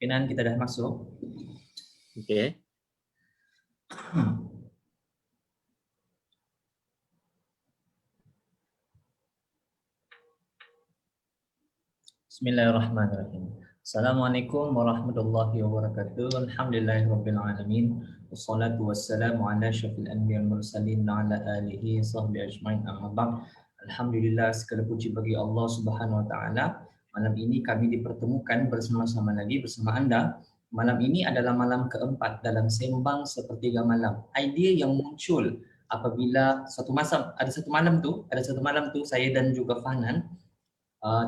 Kenan kita dah masuk. Okey. Bismillahirrahmanirrahim. Assalamualaikum warahmatullahi wabarakatuh. Alhamdulillahirabbil alamin. Wassalatu wassalamu ala asyrafil anbiya'i wal mursalin wa ala alihi sahbihi ajmain. Amma ba'd. Alhamdulillah, segala puji bagi Allah Subhanahu wa taala. Malam ini kami dipertemukan bersama-sama lagi bersama anda. Malam ini adalah malam keempat dalam sembang sepertiga malam. Idea yang muncul apabila ada satu malam tu saya dan juga Fahnan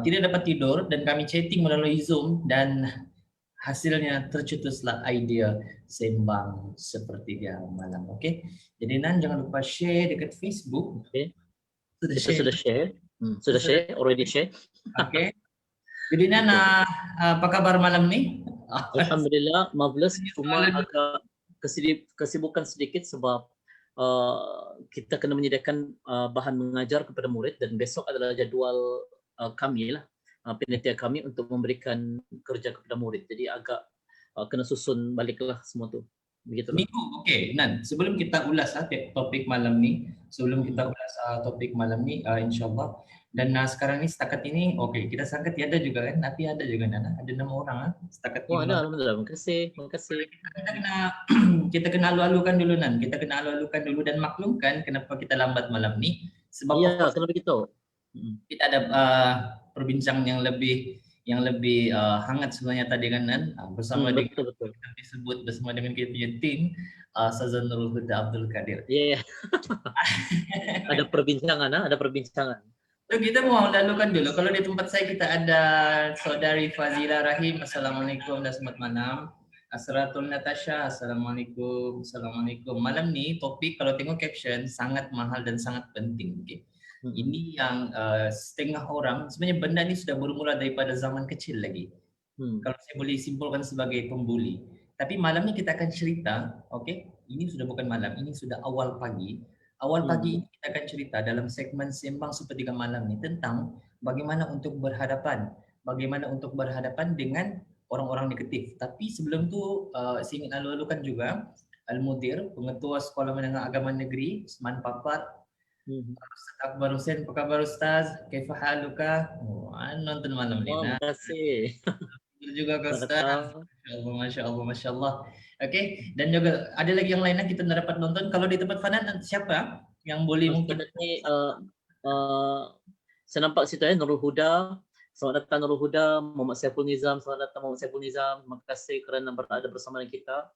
tidak dapat tidur dan kami chatting melalui Zoom dan hasilnya tercetuslah idea sembang sepertiga malam. Okey. Jadi Nan jangan lupa share dekat Facebook. Okey. Sudah share. Sudah share, already share. Okey. Jadi Nan apa kabar malam ni? Alhamdulillah, marvelous. Cuma agak kesibukan sedikit sebab kita kena menyediakan bahan mengajar kepada murid dan besok adalah jadual kami lah, panitia kami untuk memberikan kerja kepada murid. Jadi agak kena susun baliklah semua tu. Begitulah. Minggu, okey. Nan, sebelum kita ulas topik malam ni, insya-Allah. Dan sekarang ni setakat ini, okey, kita sangka tiada juga kan? Tapi ada juga Nan, ada 6 orang setakat ini. Oh, ada, alhamdulillah. Terima kasih. Kita kena alu-alukan dulu Nan. Kita kena alu-alukan dulu dan maklumkan kenapa kita lambat malam ni. Sebab kena begitu. Kita ada perbincangan yang lebih hangat sebenarnya tadi kan Nan, bersama dengan disebut bersama dengan kita punya tim Sazan Nurul Huda Abdul Qadir. Ada perbincangan. So kita mau lalukan dulu. Kalau di tempat saya kita ada saudari Fazila Rahim. Assalamualaikum dan selamat malam. Asratul Natasha. Assalamualaikum. Malam ni topik kalau tengok caption sangat mahal dan sangat penting. Okay. Ini yang setengah orang, sebenarnya benda ni sudah bermula daripada zaman kecil lagi. Kalau saya boleh simpulkan sebagai pembuli. Tapi malam ni kita akan cerita, okey, ini sudah bukan malam, ini sudah awal pagi. Awal pagi ini kita akan cerita dalam segmen Sembang Sepertiga Malam ni tentang bagaimana untuk berhadapan dengan orang-orang negatif. Tapi sebelum tu saya ingin alu-alukan juga Al-Mudir, Pengetua Sekolah Menengah Agama Negeri Seman Papat, Ustaz Akbar Hussein. Apa khabar Ustaz? Kaifa haluka? Nonton malam ni. Terima kasih. Juga Ustaz. Masya Allah. Okey, dan juga ada lagi yang lainnya kita dapat nonton. Kalau di tempat Fanan siapa yang boleh mungkin ni saya nampak situ Nurul Huda. Selamat datang Nurul Huda, Muhammad Saiful Nizam. Selamat datang Muhammad Saiful Nizam. Terima kasih kerana berada bersama dengan kita.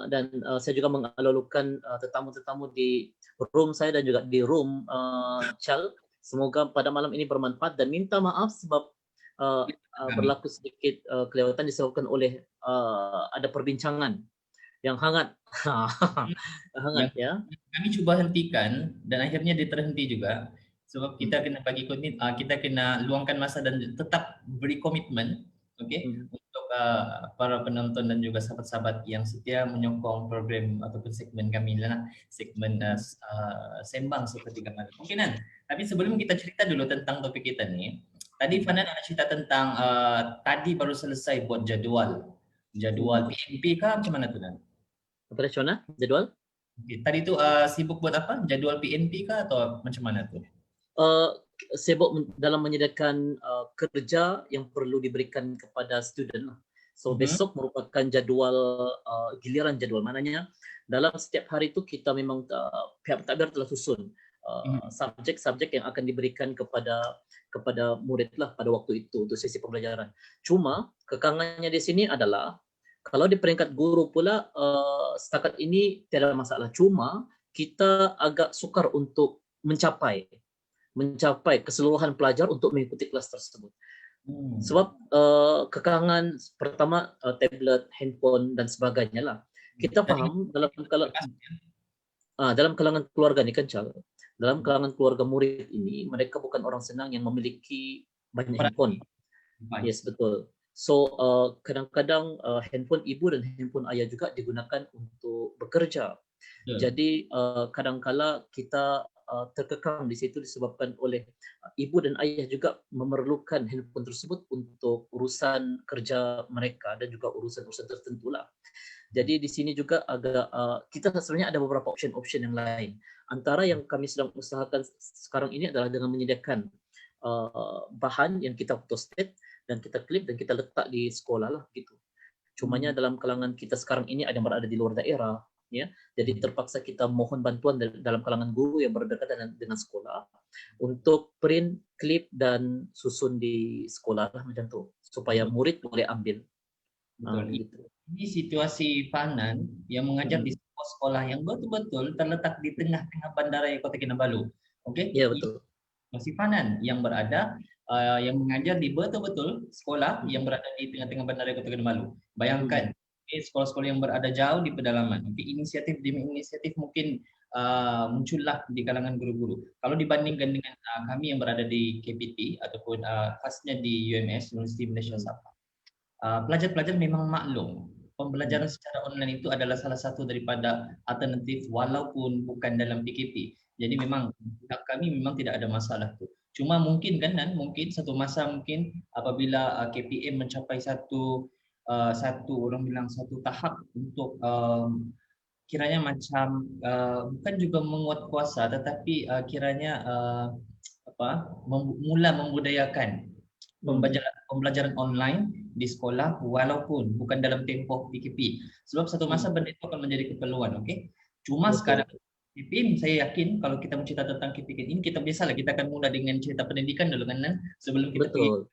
Dan saya juga mengalu-alukan tetamu-tetamu di room saya dan juga di room Chal. Semoga pada malam ini bermanfaat dan minta maaf sebab berlaku sedikit kelewatan disebabkan oleh ada perbincangan yang hangat. Ya. Kami cuba hentikan dan akhirnya dia terhenti juga sebab kita kena bagi kita kena luangkan masa dan tetap beri komitmen, okey, untuk para penonton dan juga sahabat-sahabat yang setia menyokong program ataupun segmen kami segmen Sembang Sepertiga Malam. Mungkin kan? Tapi sebelum kita cerita dulu tentang topik kita ni, tadi Fanan ada cerita tentang tadi baru selesai buat jadual PNP kah macam mana tu Nan? Operasional jadual? Okay. Tadi tu sibuk buat apa? Jadual PNP kah atau macam mana tu? Sibuk dalam menyediakan kerja yang perlu diberikan kepada student lah. So besok merupakan jadual giliran jadual, maknanya dalam setiap hari itu kita memang pihak pentadbir telah susun subjek-subjek yang akan diberikan kepada murid lah pada waktu itu untuk sesi pembelajaran. Cuma kekangannya di sini adalah kalau di peringkat guru pula setakat ini tiada masalah. Cuma kita agak sukar untuk mencapai keseluruhan pelajar untuk mengikuti kelas tersebut. Sebab kekangan pertama tablet, handphone dan sebagainya lah. Kita faham dalam kalangan keluarga ni kan Chal, dalam kalangan keluarga murid ini mereka bukan orang senang yang memiliki banyak handphone. Yes, betul. So kadang-kadang handphone ibu dan handphone ayah juga digunakan untuk bekerja. Jadi kadang-kala kita terkekang di situ disebabkan oleh ibu dan ayah juga memerlukan handphone tersebut untuk urusan kerja mereka dan juga urusan-urusan tertentu lah. Jadi di sini juga agak kita sebenarnya ada beberapa option-option yang lain. Antara yang kami sedang usahakan sekarang ini adalah dengan menyediakan bahan yang kita photostat dan kita klip dan kita letak di sekolah lah gitu. Cumanya dalam kalangan kita sekarang ini ada yang berada di luar daerah, ya. Jadi terpaksa kita mohon bantuan dalam kalangan guru yang berdekatan dengan sekolah untuk print, klip dan susun di sekolah lah macam tu supaya murid boleh ambil. Betul. Gitu. Ini situasi Fanan yang mengajar di sebuah sekolah yang betul-betul terletak di tengah-tengah bandara Kota Kinabalu. Oke? Ya, betul. Situasi Fanan yang berada yang mengajar di betul-betul sekolah yang berada di tengah-tengah bandara Kota Kinabalu. Bayangkan, sekolah-sekolah yang berada jauh di pedalaman. Inisiatif demi inisiatif mungkin muncullah di kalangan guru-guru. Kalau dibandingkan dengan kami yang berada di KPT ataupun khasnya di UMS, Universiti Malaysia Sabah, pelajar-pelajar memang maklum pembelajaran secara online itu adalah salah satu daripada alternatif walaupun bukan dalam PKP. Jadi memang kami memang tidak ada masalah tu. Cuma mungkin kan mungkin satu masa mungkin apabila KPM mencapai satu orang bilang satu tahap untuk kiranya macam bukan juga menguat kuasa tetapi kiranya mula membudayakan pembelajaran online di sekolah walaupun bukan dalam tempoh PKP. Sebab satu masa benda itu akan menjadi keperluan, okey? Cuma sekarang PKP, saya yakin kalau kita bercerita tentang PKP ini, kita biasalah kita akan mula dengan cerita pendidikan dulu kan, sebelum kita pergi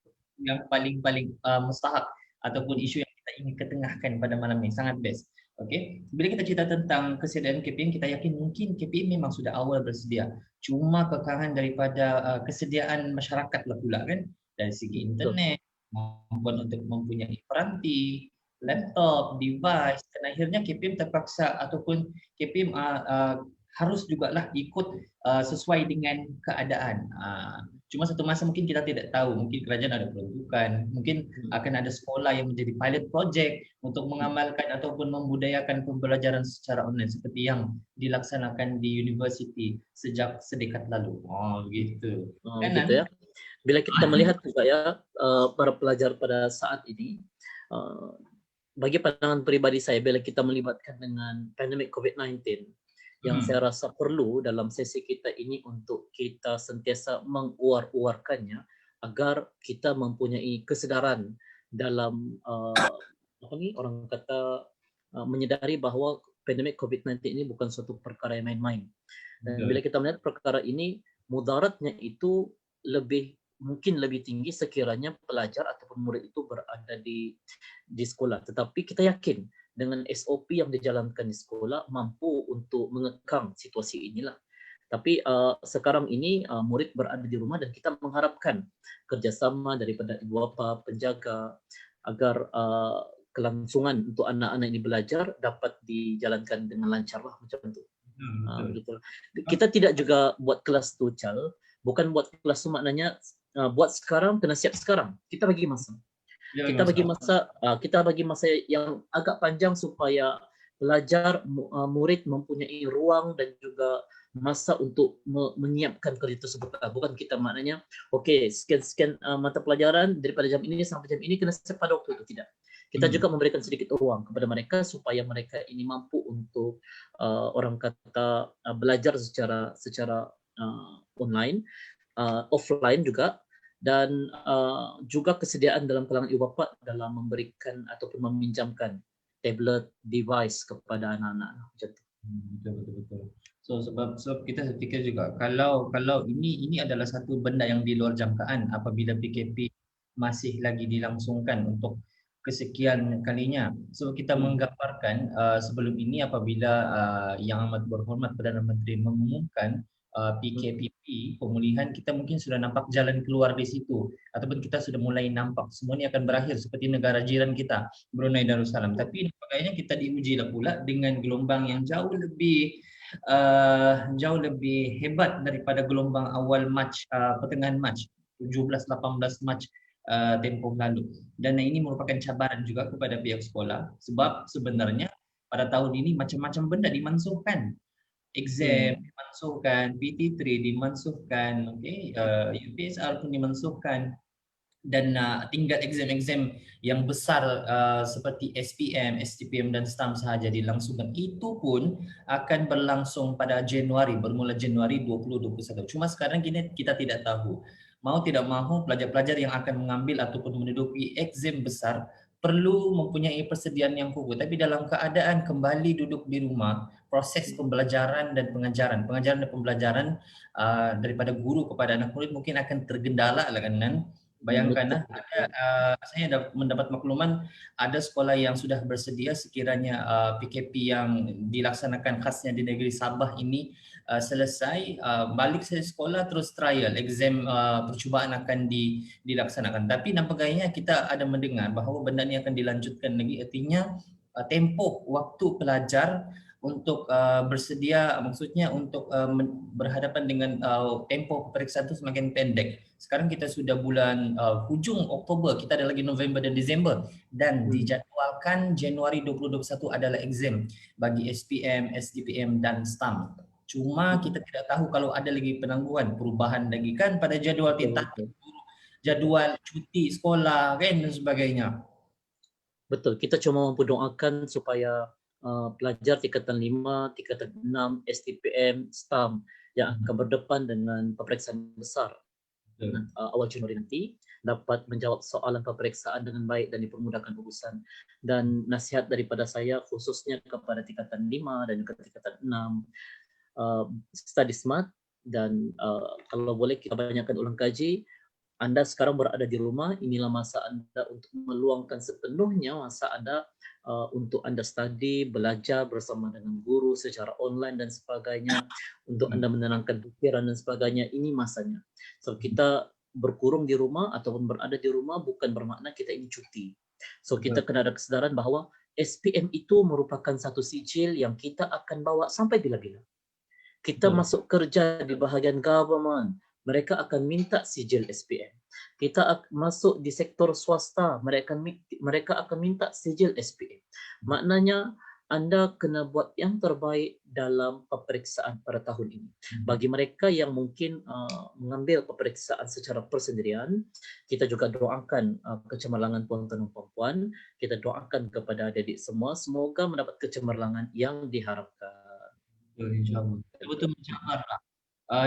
yang paling mustahak ataupun isu yang kita ingin ketengahkan pada malam ini. Sangat best. Okey. Bila kita cerita tentang kesediaan KPM, kita yakin mungkin KPM memang sudah awal bersedia. Cuma kekalangan daripada kesediaan masyarakat lah pula kan, dari segi internet, kemampuan untuk mempunyai peranti, laptop, device, dan akhirnya KPM terpaksa ataupun KPM harus jugalah ikut sesuai dengan keadaan. Cuma satu masa mungkin kita tidak tahu, mungkin kerajaan ada peruntukan, mungkin akan ada sekolah yang menjadi pilot project untuk mengamalkan ataupun membudayakan pembelajaran secara online seperti yang dilaksanakan di universiti sejak sedekat lalu. Gitu. Gitu ya. Bila kita melihat juga ya para pelajar pada saat ini, bagi pandangan pribadi saya bila kita melibatkan dengan pandemik COVID-19, yang saya rasa perlu dalam sesi kita ini untuk kita sentiasa menguar-uarkannya agar kita mempunyai kesedaran dalam orang kata menyedari bahawa pandemik COVID-19 ini bukan suatu perkara yang main-main. Dan bila kita melihat perkara ini, mudaratnya itu mungkin lebih tinggi sekiranya pelajar ataupun murid itu berada di sekolah. Tetapi kita yakin dengan SOP yang dijalankan di sekolah mampu untuk mengekang situasi inilah. Tapi sekarang ini murid berada di rumah dan kita mengharapkan kerjasama daripada ibu bapa, penjaga agar kelangsungan untuk anak-anak ini belajar dapat dijalankan dengan lancar lah macam itu. Betul. Kita tidak juga buat kelas tucal, bukan buat kelas tu maknanya buat sekarang kena siap sekarang. Kita bagi masa. Kita bagi masa yang agak panjang supaya pelajar murid mempunyai ruang dan juga masa untuk menyiapkan kerja tersebut. Bukan kita maknanya okey sekian mata pelajaran daripada jam ini sampai jam ini kena siap pada waktu itu, tidak. Kita juga memberikan sedikit ruang kepada mereka supaya mereka ini mampu untuk orang kata belajar secara online, offline juga. Dan juga kesediaan dalam kalangan ibu bapa dalam memberikan ataupun meminjamkan tablet device kepada anak-anak macam tu. Betul. So sebab kita fikir juga kalau ini adalah satu benda yang di luar jangkaan apabila PKP masih lagi dilangsungkan untuk kesekian kalinya. So kita menggambarkan sebelum ini apabila Yang Amat Berhormat Perdana Menteri mengumumkan PKPP, pemulihan, kita mungkin sudah nampak jalan keluar di situ ataupun kita sudah mulai nampak semua ini akan berakhir seperti negara jiran kita, Brunei Darussalam. Tapi nampaknya kita diuji lah pula dengan gelombang yang jauh lebih hebat daripada gelombang awal Mac, pertengahan Mac, 17-18 Mac tempoh lalu. Dan ini merupakan cabaran juga kepada pihak sekolah sebab sebenarnya pada tahun ini macam-macam benda dimansuhkan. exam dimansuhkan, PT3 dimansuhkan, okay, UPSR pun dimansuhkan, dan tinggal exam-exam yang besar seperti SPM, STPM dan STAM sahaja dilangsungkan. Itu pun akan berlangsung pada Januari, bermula Januari 2021. Cuma sekarang gini kita tidak tahu. Mau tidak mahu pelajar-pelajar yang akan mengambil ataupun menduduki exam besar perlu mempunyai persediaan yang kukuh. Tapi dalam keadaan kembali duduk di rumah, proses pembelajaran dan pengajaran dan pembelajaran daripada guru kepada anak murid mungkin akan tergendala lah kan. Bayangkan saya mendapat makluman ada sekolah yang sudah bersedia sekiranya PKP yang dilaksanakan khasnya di negeri Sabah ini selesai, balik ke sekolah terus trial exam percubaan akan dilaksanakan. Tapi nampaknya kita ada mendengar bahawa benda ini akan dilanjutkan lagi, artinya tempoh waktu pelajar untuk bersedia, maksudnya untuk berhadapan dengan tempoh peperiksaan itu semakin pendek. Sekarang kita sudah bulan hujung Oktober, kita ada lagi November dan Disember, dan dijadwalkan Januari 2021 adalah exam bagi SPM, SDPM dan STAM. Cuma kita tidak tahu kalau ada lagi penangguhan, perubahan lagi kan pada jadual tentatif, jadual cuti sekolah kan dan sebagainya. Betul, kita cuma mampu doakan supaya pelajar tingkatan 5, tingkatan 6, STPM, STAM yang akan berdepan dengan peperiksaan besar awal Januari nanti dapat menjawab soalan peperiksaan dengan baik dan dipermudahkan urusan. Dan nasihat daripada saya khususnya kepada tingkatan 5 dan juga tingkatan 6, study smart, dan kalau boleh kita banyakkan ulang kaji. Anda sekarang berada di rumah, inilah masa Anda untuk meluangkan sepenuhnya masa Anda untuk Anda study, belajar bersama dengan guru secara online dan sebagainya, untuk Anda menenangkan pikiran dan sebagainya. Ini masanya. So kita berkurung di rumah ataupun berada di rumah bukan bermakna kita ini cuti. So kita kena ada kesadaran bahawa SPM itu merupakan satu sijil yang kita akan bawa sampai bila-bila. Kita masuk kerja di bahagian government, mereka akan minta sijil SPM. Kita masuk di sektor swasta, mereka akan minta sijil SPM. Maknanya Anda kena buat yang terbaik dalam peperiksaan pada tahun ini. Bagi mereka yang mungkin mengambil peperiksaan secara persendirian, kita juga doakan kecemerlangan tuan-tuan dan puan-puan, kita doakan kepada adik-adik semua, semoga mendapat kecemerlangan yang diharapkan. InsyaAllah. Betul mencabarlah.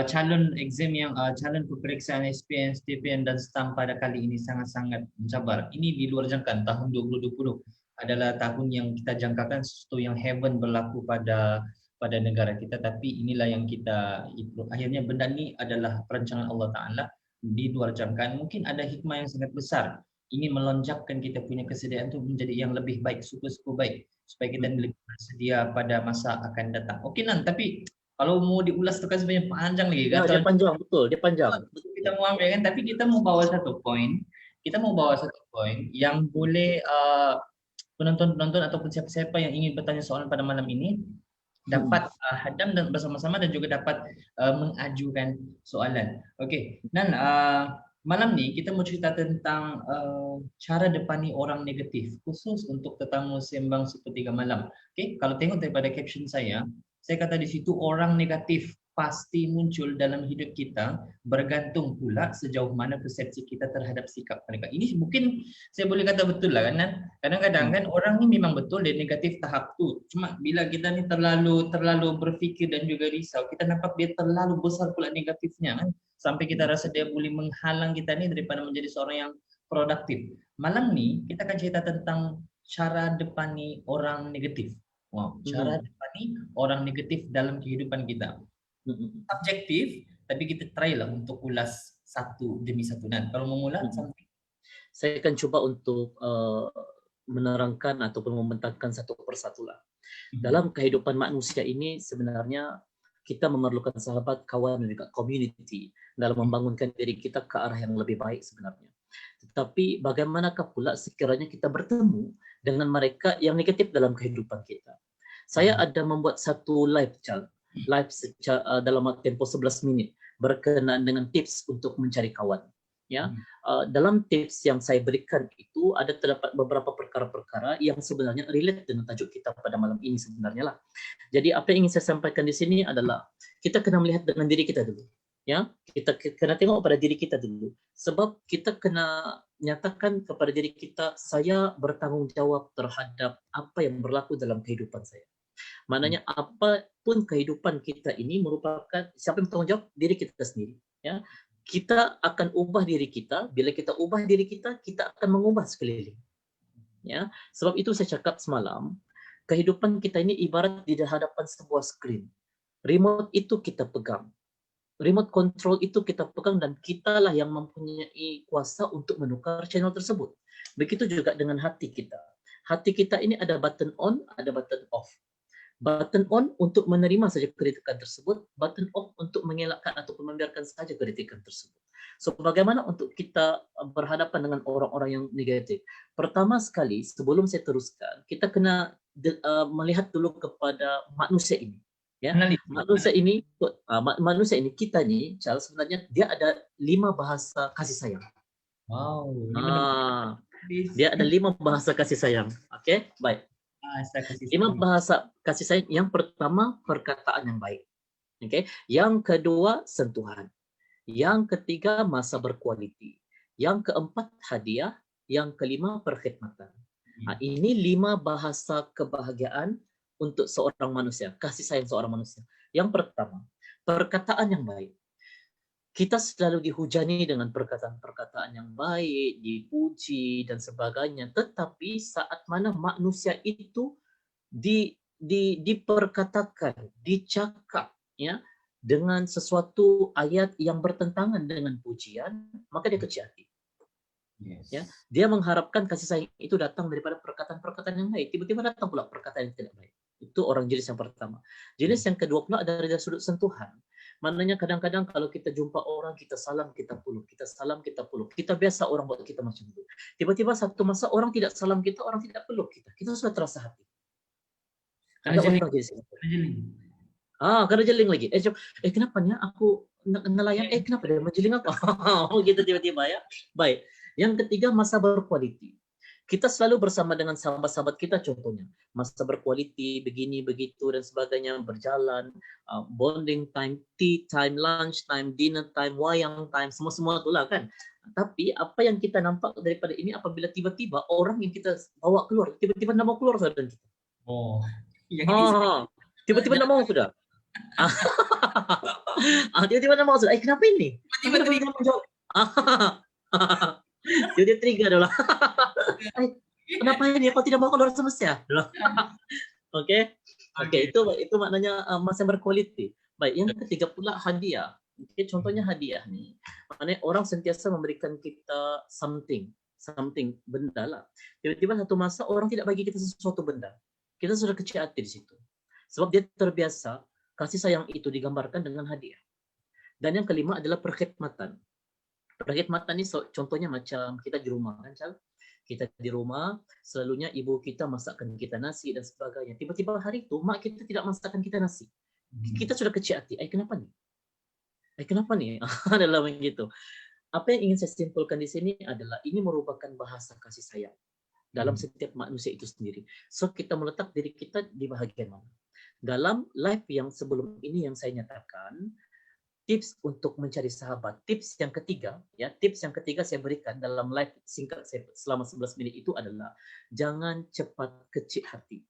Calon exam yang calon peperiksaan SPM, STPM dan STAM pada kali ini sangat-sangat mencabar. Ini di luar jangkaan. Tahun 2020 adalah tahun yang kita jangkakan sesuatu yang heaven berlaku pada negara kita, tapi inilah yang kita akhirnya benda ini adalah perancangan Allah Ta'ala di luar jangkaan. Mungkin ada hikmah yang sangat besar, ingin melonjakkan kita punya kesediaan itu menjadi yang lebih baik, super baik, supaya kita lebih bersedia pada masa akan datang. Okey Nan, tapi kalau mau diulas itu kan sebenarnya panjang lagi. Ya, dia panjang, betul, dia panjang. Betul kita mau ambil kan, tapi kita mau bawa satu poin. Kita mau bawa satu poin yang boleh penonton-penonton ataupun siapa-siapa yang ingin bertanya soalan pada malam ini dapat hadam dan bersama-sama dan juga dapat mengajukan soalan. Okey, Nan, malam ni kita mau cerita tentang cara depani orang negatif khusus untuk tetamu sembang sepertiga malam. Okey, kalau tengok daripada caption saya kata di situ orang negatif pasti muncul dalam hidup kita, bergantung pula sejauh mana persepsi kita terhadap sikap mereka. Ini mungkin saya boleh kata betul lah kan. Kadang-kadang kan orang ni memang betul dia negatif tahap tu. Cuma bila kita ni terlalu berfikir dan juga risau, kita nampak dia terlalu besar pula negatifnya kan. Sampai kita rasa dia boleh menghalang kita ni daripada menjadi seorang yang produktif. Malam ni kita akan cerita tentang cara depani orang negatif. Wow, cara depani orang negatif dalam kehidupan kita. Subjektif, tapi kita try lah untuk ulas satu demi satu. Dan kalau memula, saya akan cuba untuk menerangkan ataupun membentangkan satu persatu lah. Dalam kehidupan manusia ini sebenarnya kita memerlukan sahabat, kawan dan juga community dalam membangunkan diri kita ke arah yang lebih baik sebenarnya. Tetapi bagaimanakah pula sekiranya kita bertemu dengan mereka yang negatif dalam kehidupan kita? Saya ada membuat satu live dalam tempoh 11 minit berkenaan dengan tips untuk mencari kawan. Ya, dalam tips yang saya berikan itu ada terdapat beberapa perkara-perkara yang sebenarnya relate dengan tajuk kita pada malam ini sebenarnya lah. Jadi apa yang ingin saya sampaikan di sini adalah kita kena melihat dengan diri kita dulu. Ya, kita kena tengok pada diri kita dulu. Sebab kita kena nyatakan kepada diri kita, saya bertanggung jawab terhadap apa yang berlaku dalam kehidupan saya. Maknanya apapun kehidupan kita ini merupakan siapa yang bertanggung jawab? Diri kita sendiri. Ya, kita akan ubah diri kita. Bila kita ubah diri kita, kita akan mengubah sekeliling. Ya, sebab itu saya cakap semalam, kehidupan kita ini ibarat di hadapan sebuah skrin. Remote itu kita pegang. Remote control itu kita pegang dan kitalah yang mempunyai kuasa untuk menukar channel tersebut. Begitu juga dengan hati kita. Hati kita ini ada button on, ada button off. Button on untuk menerima saja kritikan tersebut, button off untuk mengelakkan ataupun membiarkan saja kritikan tersebut. So, bagaimana untuk kita berhadapan dengan orang-orang yang negatif? Pertama sekali, sebelum saya teruskan, kita kena melihat dulu kepada manusia ini. Ya, manusia ini kita nih, Charles, sebenarnya dia ada 5 bahasa kasih sayang. Wow, dia ada 5 bahasa kasih sayang. Oke, baik. 5 bahasa kasih sayang. Yang pertama, perkataan yang baik. Okay. Yang kedua, sentuhan. Yang ketiga, masa berkualiti. Yang keempat, hadiah. Yang kelima, perkhidmatan. Ini 5 bahasa kebahagiaan untuk seorang manusia. Kasih sayang seorang manusia. Yang pertama, perkataan yang baik. Kita selalu dihujani dengan perkataan-perkataan yang baik, dipuji dan sebagainya. Tetapi saat mana manusia itu diperkatakan, dicakap, ya, dengan sesuatu ayat yang bertentangan dengan pujian, maka dia kecil hati. Yes. Ya, dia mengharapkan kasih sayang itu datang daripada perkataan-perkataan yang baik. Tiba-tiba datang pula perkataan yang tidak baik. Itu orang jenis yang pertama. Jenis yang kedua pula dari sudut sentuhan. Maknanya kadang-kadang kalau kita jumpa orang, kita salam, kita peluk. Kita salam, kita peluk. Kita biasa orang buat kita macam itu. Tiba-tiba satu masa orang tidak salam kita, orang tidak peluk kita. Kita sudah terasa hati. Ada orang jenis ini. Karena jeling lagi. Kenapa nih aku nelayan? Kenapa dia menjeling aku? Gitu tiba-tiba ya. Baik. Yang ketiga, masa berkualiti. Kita selalu bersama dengan sahabat-sahabat kita, contohnya masa berkualiti, begini, begitu, dan sebagainya, berjalan, bonding time, tea time, lunch time, dinner time, wayang time, semua-semua itulah kan. Tapi apa yang kita nampak daripada ini apabila tiba-tiba orang yang kita bawa keluar, tiba-tiba nak mau keluar saudara kita. Tiba-tiba nak mau sudah. Tiba-tiba nak mau sudah. Kenapa ini? Tiba-tiba nak jawab. Dia trigger adalah. Kenapa ini? Kau tidak mau keluar semesta? Oke, itu maknanya masa berkualiti. Baik, yang ketiga pula hadiah. Contohnya hadiah nih. Maknanya orang sentiasa memberikan kita something benda lah. Tiba-tiba satu masa orang tidak bagi kita sesuatu benda. Kita sudah kecil hati di situ. Sebab dia terbiasa kasih sayang itu digambarkan dengan hadiah. Dan yang kelima adalah perkhidmatan. Perkhidmatan ini contohnya macam kita di rumah kan, Cal? Kita di rumah, selalunya ibu kita masakkan kita nasi dan sebagainya. Tiba-tiba hari itu mak kita tidak masakkan kita nasi. Kita sudah kecil hati. Kenapa nih? Kenapa nih? Adalah begitu. Apa yang ingin saya simpulkan di sini adalah ini merupakan bahasa kasih sayang dalam setiap manusia itu sendiri. So kita meletak diri kita di bahagian mana? Dalam live yang sebelum ini yang saya nyatakan, tips untuk mencari sahabat. Tips yang ketiga saya berikan dalam live singkat saya selama 11 menit itu adalah jangan cepat kecil hati.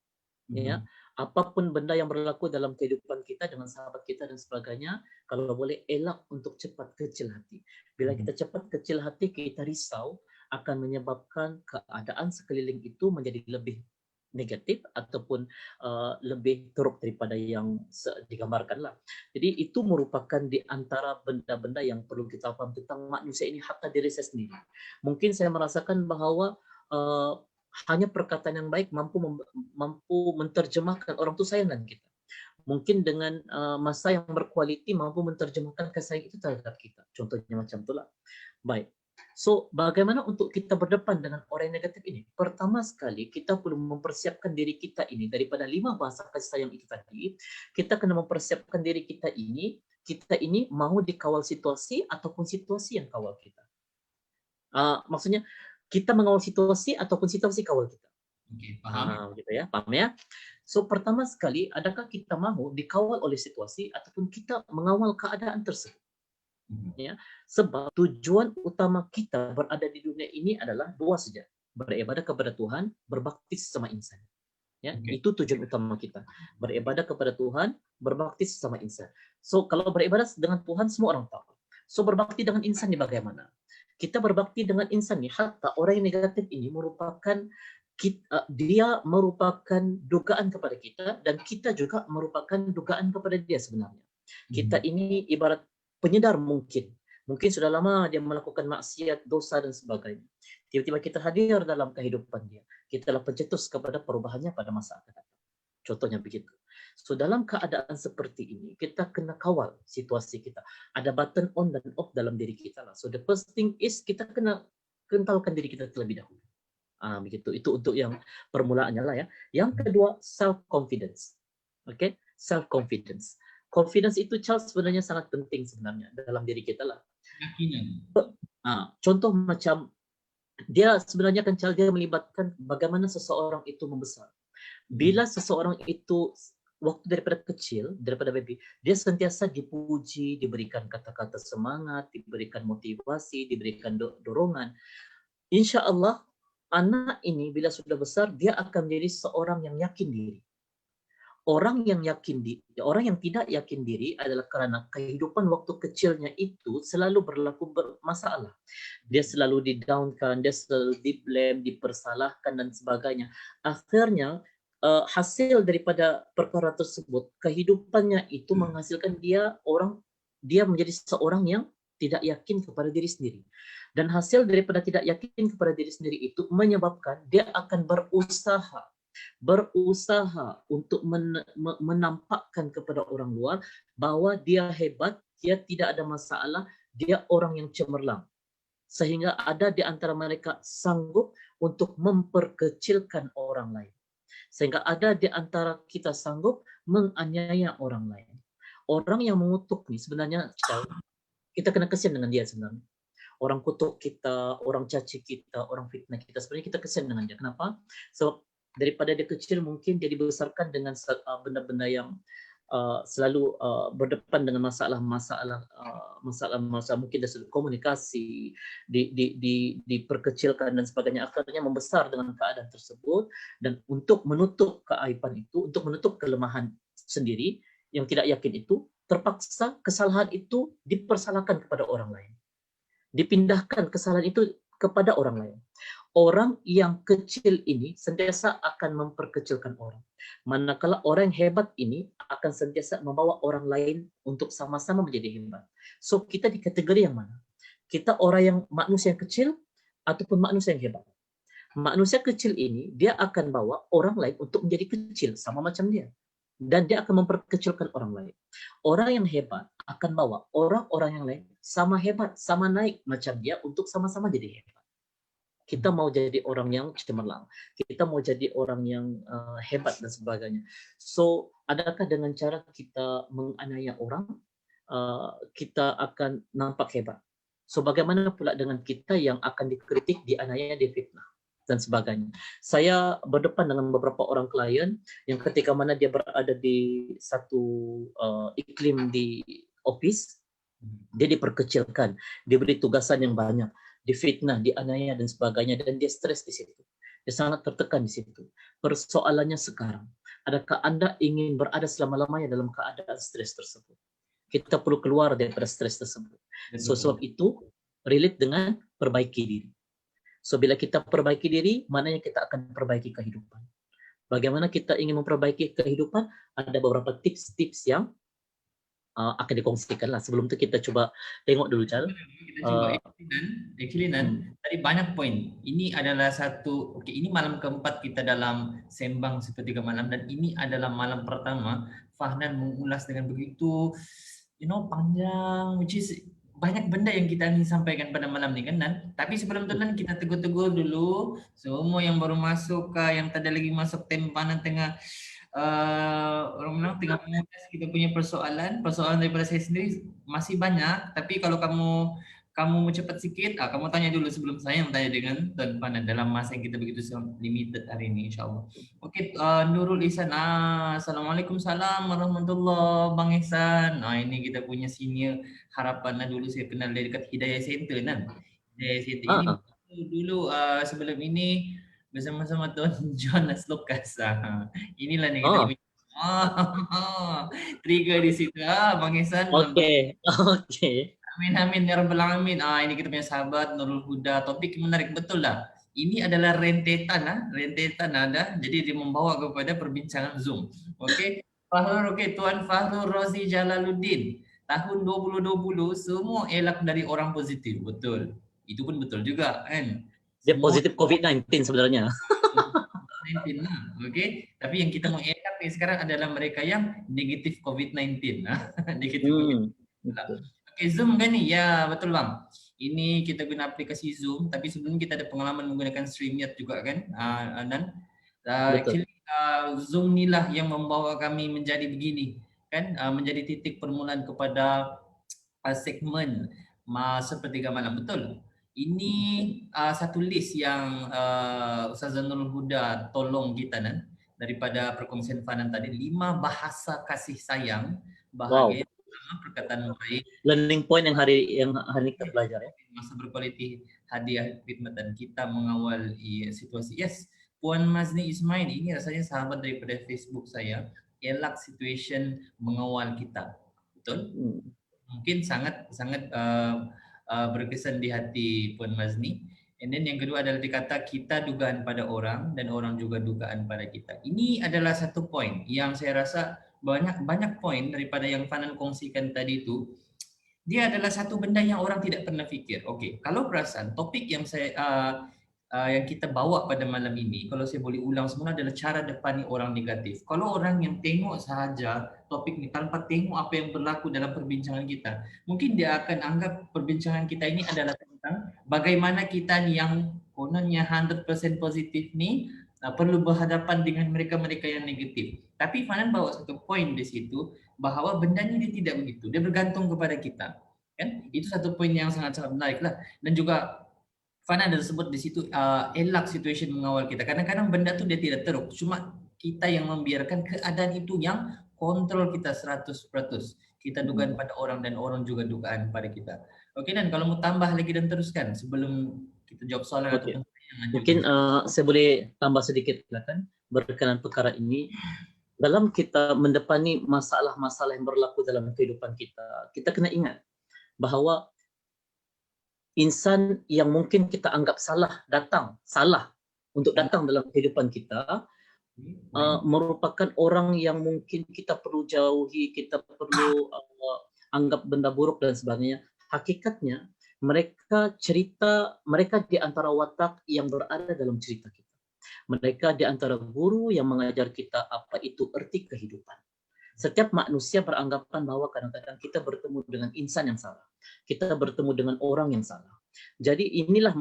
Ya, apapun benda yang berlaku dalam kehidupan kita dengan sahabat kita dan sebagainya, kalau boleh elak untuk cepat kecil hati. Bila kita cepat kecil hati, kita risau akan menyebabkan keadaan sekeliling itu menjadi lebih negatif ataupun lebih teruk daripada yang digambarkan lah. Jadi itu merupakan di antara benda-benda yang perlu kita paham tentang manusia ini, hatta diri saya sendiri. Mungkin saya merasakan bahawa hanya perkataan yang baik mampu menerjemahkan orang itu sayang dengan kita. Mungkin dengan masa yang berkualiti mampu menerjemahkan kasih sayang itu terhadap kita. Contohnya macam itulah. Baik. So, bagaimana untuk kita berdepan dengan orang yang negatif ini? Pertama sekali, kita perlu mempersiapkan diri kita ini daripada 5 bahasa kasih sayang itu tadi. Kita kena mempersiapkan diri kita ini mahu dikawal situasi ataupun situasi yang kawal kita. Maksudnya kita mengawal situasi ataupun situasi kawal kita. Oke, paham. Gitu ya, paham ya? So pertama sekali, adakah kita mau dikawal oleh situasi ataupun kita mengawal keadaan tersebut? Ya, sebab tujuan utama kita berada di dunia ini adalah dua saja, beribadah kepada Tuhan, berbakti sesama insan. Ya, itu tujuan utama kita. Beribadah kepada Tuhan, berbakti sesama insan. So kalau beribadah dengan Tuhan semua orang tahu. So berbakti dengan insan ini bagaimana? Kita berbakti dengan insan ini, hatta orang yang negatif ini merupakan dia merupakan dugaan kepada kita dan kita juga merupakan dugaan kepada dia sebenarnya. Kita ini ibarat penyedar mungkin sudah lama dia melakukan maksiat, dosa dan sebagainya. Tiba-tiba kita hadir dalam kehidupan dia. Kita adalah pencetus kepada perubahannya pada masa akan datang. Contohnya begitu. So dalam keadaan seperti ini, kita kena kawal situasi kita. Ada button on dan off dalam diri kita lah. So the first thing is kita kena kentalkan diri kita terlebih dahulu. Begitu. Itu untuk yang permulaannya lah ya. Yang kedua, self confidence. Oke, self confidence. Confidence itu Charles sebenarnya sangat penting sebenarnya dalam diri kita lah. Contoh macam dia sebenarnya kan Charles dia melibatkan bagaimana seseorang itu membesar. Bila seseorang itu waktu daripada kecil, daripada baby, dia sentiasa dipuji, diberikan kata-kata semangat, diberikan motivasi, diberikan dorongan. Insya Allah anak ini bila sudah besar dia akan menjadi seorang yang yakin diri. Orang yang tidak yakin diri adalah karena kehidupan waktu kecilnya itu selalu berlaku bermasalah. Dia selalu di-downkan, dia selalu di-blame, dipersalahkan dan sebagainya. Akhirnya hasil daripada perkara tersebut, kehidupannya itu menghasilkan dia menjadi seorang yang tidak yakin kepada diri sendiri. Dan hasil daripada tidak yakin kepada diri sendiri itu menyebabkan dia akan berusaha untuk menampakkan kepada orang luar bahwa dia hebat, dia tidak ada masalah, dia orang yang cemerlang. Sehingga ada di antara mereka sanggup untuk memperkecilkan orang lain. Sehingga ada di antara kita sanggup menganiaya orang lain. Orang yang mengutuk nih sebenarnya kita kena kesian dengan dia sebenarnya. Orang kutuk kita, orang caci kita, orang fitnah kita, sebenarnya kita kesian dengan dia. Kenapa? Sebab daripada dia kecil mungkin dia dibesarkan dengan benda-benda yang selalu berdepan dengan masalah mungkin dari sudut komunikasi, diperkecilkan dan sebagainya. Akhirnya membesar dengan keadaan tersebut dan untuk menutup keaiban itu, untuk menutup kelemahan sendiri yang tidak yakin itu, terpaksa kesalahan itu dipersalahkan kepada orang lain. Dipindahkan kesalahan itu kepada orang lain. Orang yang kecil ini sentiasa akan memperkecilkan orang. Manakala orang yang hebat ini akan sentiasa membawa orang lain untuk sama-sama menjadi hebat. So kita di kategori yang mana? Kita orang yang manusia yang kecil ataupun manusia yang hebat? Manusia kecil ini dia akan bawa orang lain untuk menjadi kecil sama macam dia. Dan dia akan memperkecilkan orang lain. Orang yang hebat akan bawa orang-orang yang lain sama hebat, sama naik macam dia untuk sama-sama jadi hebat. Kita mau jadi orang yang cemerlang, kita mau jadi orang yang hebat dan sebagainya. So, adakah dengan cara kita menganiaya orang, kita akan nampak hebat? So, bagaimana pula dengan kita yang akan dikritik, dianiaya, difitnah dan sebagainya. Saya berdepan dengan beberapa orang klien yang ketika mana dia berada di satu iklim di office, dia diperkecilkan, diberi tugasan yang banyak, difitnah, dianiaya dan sebagainya, dan dia stres di situ. Dia sangat tertekan di situ. Persoalannya sekarang, adakah Anda ingin berada selama-lamanya dalam keadaan stres tersebut? Kita perlu keluar daripada stres tersebut. So, sebab itu relate dengan perbaiki diri. So bila kita perbaiki diri, maknanya kita akan perbaiki kehidupan. Bagaimana kita ingin memperbaiki kehidupan? Ada beberapa tips-tips yang akan dikongsikan lah. Sebelum itu kita coba tengok dulu, Chal. Actually, tadi banyak poin. Ini adalah ini malam keempat kita dalam sembang sepertiga malam, dan ini adalah malam pertama Fahnan mengulas dengan begitu panjang, which is banyak benda yang kita ingin sampaikan pada malam ni kan, Nan. Tapi sebelum tu Nan, kita tegur-tegur dulu semua yang baru masuk, yang tadi lagi masuk tempanan tengah tengah mengulas kita punya persoalan daripada saya sendiri masih banyak. Tapi kalau kamu kamu mau cepat sikit, kamu tanya dulu sebelum saya yang tanya dengan Tuan Fana dalam masa yang kita begitu limited hari ini, insya Allah. Oke, Nurul Ihsan. Assalamualaikum, salam warahmatullah, Bang Ihsan. Ini kita punya senior harapan. Dulu saya kenal dari dekat Hidayah Center kan. Hidayah Center ini Ah, dulu sebelum ini bersama-sama Tuan Jonas Lucas. Inilah nih kita oh, punya. Trigger di situ. Bang Ihsan. oke, oke. Amin amin ya rabbal alamin. Ini kita punya sahabat Nurul Huda. Topik menarik betul dah. Ini adalah rentetan ada. Jadi dia membawa kepada perbincangan Zoom. Oke. Fahrul, oke, Tuan Fahrul Rozi Jalaluddin. Tahun 2020 semua elak dari orang positif. Betul. Itu pun betul juga kan. Dia Semua positif COVID-19 sebenarnya. COVID-19 lah. Oke. Tapi yang kita mau elak nih sekarang adalah mereka yang negatif COVID-19. Negatif COVID-19. Betul. Oke, Zoom kan nih? Ya, betul Bang. Ini kita guna aplikasi Zoom, tapi sebelumnya kita ada pengalaman menggunakan StreamYard juga kan, dan Betul. actually Zoom inilah yang membawa kami menjadi begini, kan, menjadi titik permulaan kepada segmen sepertiga malam, betul. Ini satu list yang Ustazah Nurul Huda tolong kita kan, daripada perkongsian Fanan tadi, 5 bahasa kasih sayang, bahagia Wow. perkataan baik, Learning point yang hari ini kita belajar ya. masa berkualiti, hadiah khidmatan kita mengawal situasi. Yes, Puan Mazni Ismail ini rasanya sahabat daripada Facebook saya. Elak situation mengawal kita, betul? Mungkin sangat sangat berkesan di hati Puan Mazni. And then yang kedua adalah dikata kita dugaan pada orang dan orang juga dugaan pada kita. Ini adalah satu poin yang saya rasa banyak poin daripada yang Fanan kongsikan tadi itu. Dia adalah satu benda yang orang tidak pernah fikir. Okey, kalau perasan topik yang yang kita bawa pada malam ini, kalau saya boleh ulang semula, adalah cara depani orang negatif. Kalau orang yang tengok sahaja topik ini tanpa tengok apa yang berlaku dalam perbincangan kita, mungkin dia akan anggap perbincangan kita ini adalah tentang bagaimana kita ni yang kononnya 100% positif ni perlu berhadapan dengan mereka-mereka yang negatif. Tapi Fanan bawa satu poin di situ, bahawa benda ini dia tidak begitu. Dia bergantung kepada kita. Kan? Itu satu poin yang sangat-sangat menarik lah. Dan juga Fana ada sebut di situ elak situation mengawal kita. Kadang-kadang benda tu dia tidak teruk. Cuma kita yang membiarkan keadaan itu yang kontrol kita 100%. Kita dugaan pada orang dan orang juga dugaan pada kita. Okey, dan kalau mau tambah lagi dan teruskan sebelum kita jawab soalan ataupun mungkin saya boleh tambah sedikit silakan berkenaan perkara ini. Dalam kita mendepani masalah-masalah yang berlaku dalam kehidupan kita, kita kena ingat bahawa insan yang mungkin kita anggap salah untuk datang dalam kehidupan kita merupakan orang yang mungkin kita perlu jauhi, kita perlu anggap benda buruk dan sebagainya. Hakikatnya mereka di antara watak yang berada dalam cerita kita. Mereka di antara guru yang mengajar kita apa itu erti kehidupan. Setiap manusia beranggapan bahwa kadang-kadang kita bertemu dengan insan yang salah. Kita bertemu dengan orang yang salah. Jadi inilah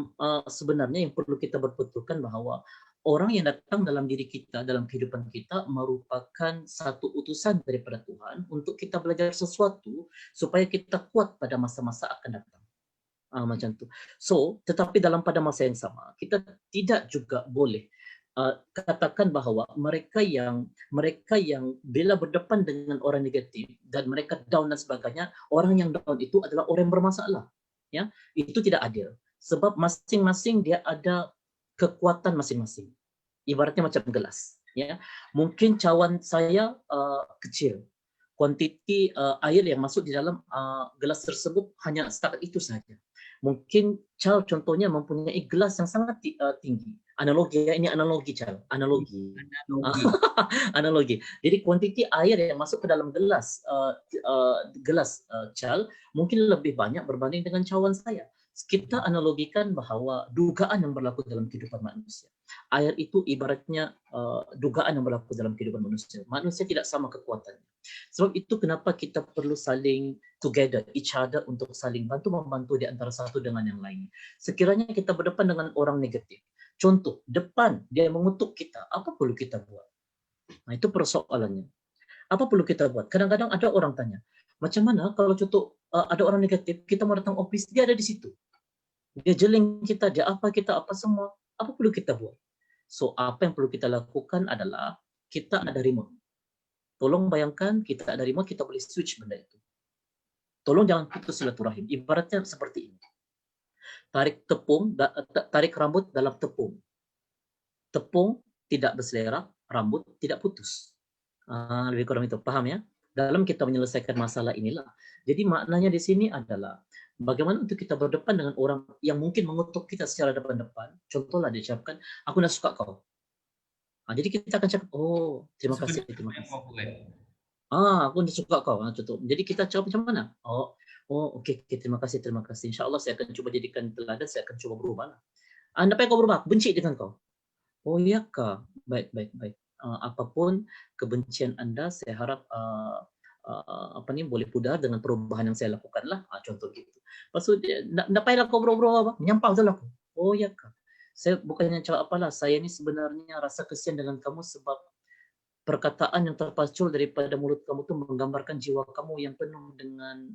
sebenarnya yang perlu kita berpetulkan bahawa orang yang datang dalam diri kita, dalam kehidupan kita merupakan satu utusan daripada Tuhan untuk kita belajar sesuatu supaya kita kuat pada masa-masa akan datang. Macam tu. So, tetapi pada masa yang sama, kita tidak juga boleh katakan bahawa mereka yang bila berdepan dengan orang negatif dan mereka down dan sebagainya, orang yang down itu adalah orang yang bermasalah. Ya, itu tidak adil. Sebab masing-masing dia ada kekuatan masing-masing. Ibaratnya macam gelas. Ya, mungkin cawan saya kecil. Kuantiti air yang masuk di dalam gelas tersebut hanya setakat itu saja. Mungkin Charles contohnya mempunyai gelas yang sangat tinggi. Analogi ya, ini analogi Charles, analogi. Jadi kuantiti air yang masuk ke dalam gelas Charles mungkin lebih banyak berbanding dengan cawan saya. Kita analogikan bahawa dugaan yang berlaku dalam kehidupan manusia. Air itu ibaratnya dugaan yang berlaku dalam kehidupan manusia. Manusia tidak sama kekuatannya. Sebab itu kenapa kita perlu saling together, each other, untuk saling bantu-membantu di antara satu dengan yang lain. Sekiranya kita berdepan dengan orang negatif, contoh, depan dia mengutuk kita, apa perlu kita buat? Nah, itu persoalannya. Apa perlu kita buat? Kadang-kadang ada orang tanya, macam mana kalau contoh ada orang negatif, kita mau datang office, dia ada di situ. Dia jeling kita, dia apa kita, apa semua. Apa perlu kita buat? So, apa yang perlu kita lakukan adalah kita ada remote. Tolong bayangkan kita ada remote, kita boleh switch benda itu. Tolong jangan putus silaturahim. Ibaratnya seperti ini. Tarik rambut dalam tepung. Tepung tidak berselera, rambut tidak putus. Lebih kurang itu, paham ya? Dalam kita menyelesaikan masalah inilah. Jadi maknanya di sini adalah bagaimana untuk kita berdepan dengan orang yang mungkin mengutuk kita secara depan-depan. Contohlah dia ucapkan, aku nak suka kau. Jadi kita akan cakap, oh terima kasih, terima kasih. Aku nak suka kau. Contoh. Jadi kita jawab macam mana? Okey, terima kasih, terima kasih. InsyaAllah saya akan cuba jadikan teladan, saya akan cuba berubah lah. Apa yang kau berubah? Benci dengan kau. Oh iya kah? Baik, baik, baik. Apapun kebencian Anda, saya harap boleh pudar dengan perubahan yang saya lakukan lah. Contoh gitu. Lepas tu dia, nak payahlah kau berubah apa? Menyampah je lah aku. Oh iya kah? Saya bukannya cakap apalah, saya ni sebenarnya rasa kesian dengan kamu sebab perkataan yang terpacul daripada mulut kamu tu menggambarkan jiwa kamu yang penuh dengan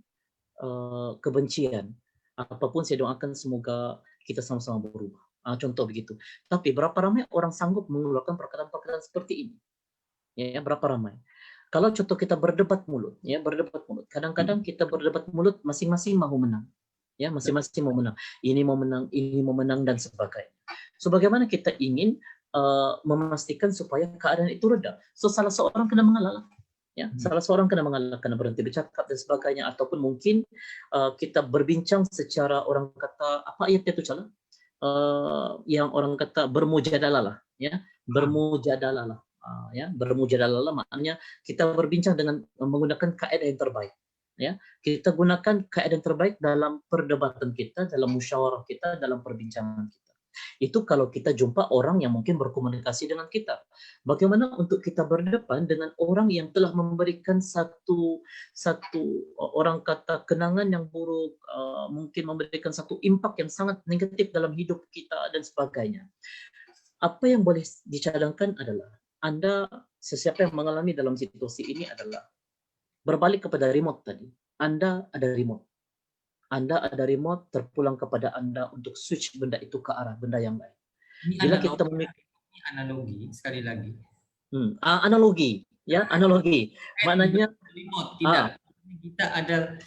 kebencian. Apapun saya doakan semoga kita sama-sama berubah. Contoh begitu. Tapi berapa ramai orang sanggup mengeluarkan perkataan-perkataan seperti ini? Ya, berapa ramai? Kalau contoh kita berdebat mulut, ya berdebat mulut. Kadang-kadang kita berdebat mulut masing-masing mau menang. Ya, masing-masing mau menang. Ini mau menang dan sebagainya. So bagaimana kita ingin memastikan supaya keadaan itu reda? So salah seorang kena mengalah. Ya, salah seorang kena mengalah, kena berhenti bercakap dan sebagainya, ataupun mungkin kita berbincang secara orang kata apa ayatnya itu salah, yang orang kata bermujadalah lah, ya bermujadalah lah, ya bermujadalah lah maknanya kita berbincang dengan menggunakan kaedah yang terbaik, ya kita gunakan kaedah yang terbaik dalam perdebatan kita, dalam musyawarah kita, dalam perbincangan kita. Itu kalau kita jumpa orang yang mungkin berkomunikasi dengan kita. Bagaimana untuk kita berdepan dengan orang yang telah memberikan satu orang kata kenangan yang buruk, mungkin memberikan satu impak yang sangat negatif dalam hidup kita dan sebagainya. Apa yang boleh dicadangkan adalah Anda, sesiapa yang mengalami dalam situasi ini adalah berbalik kepada remote tadi. Anda ada remote. Anda ada remote, terpulang kepada Anda untuk switch benda itu ke arah benda yang lain. Bila kita analogi sekali lagi. Analogi, ya analogi. Maknanya remote tidak.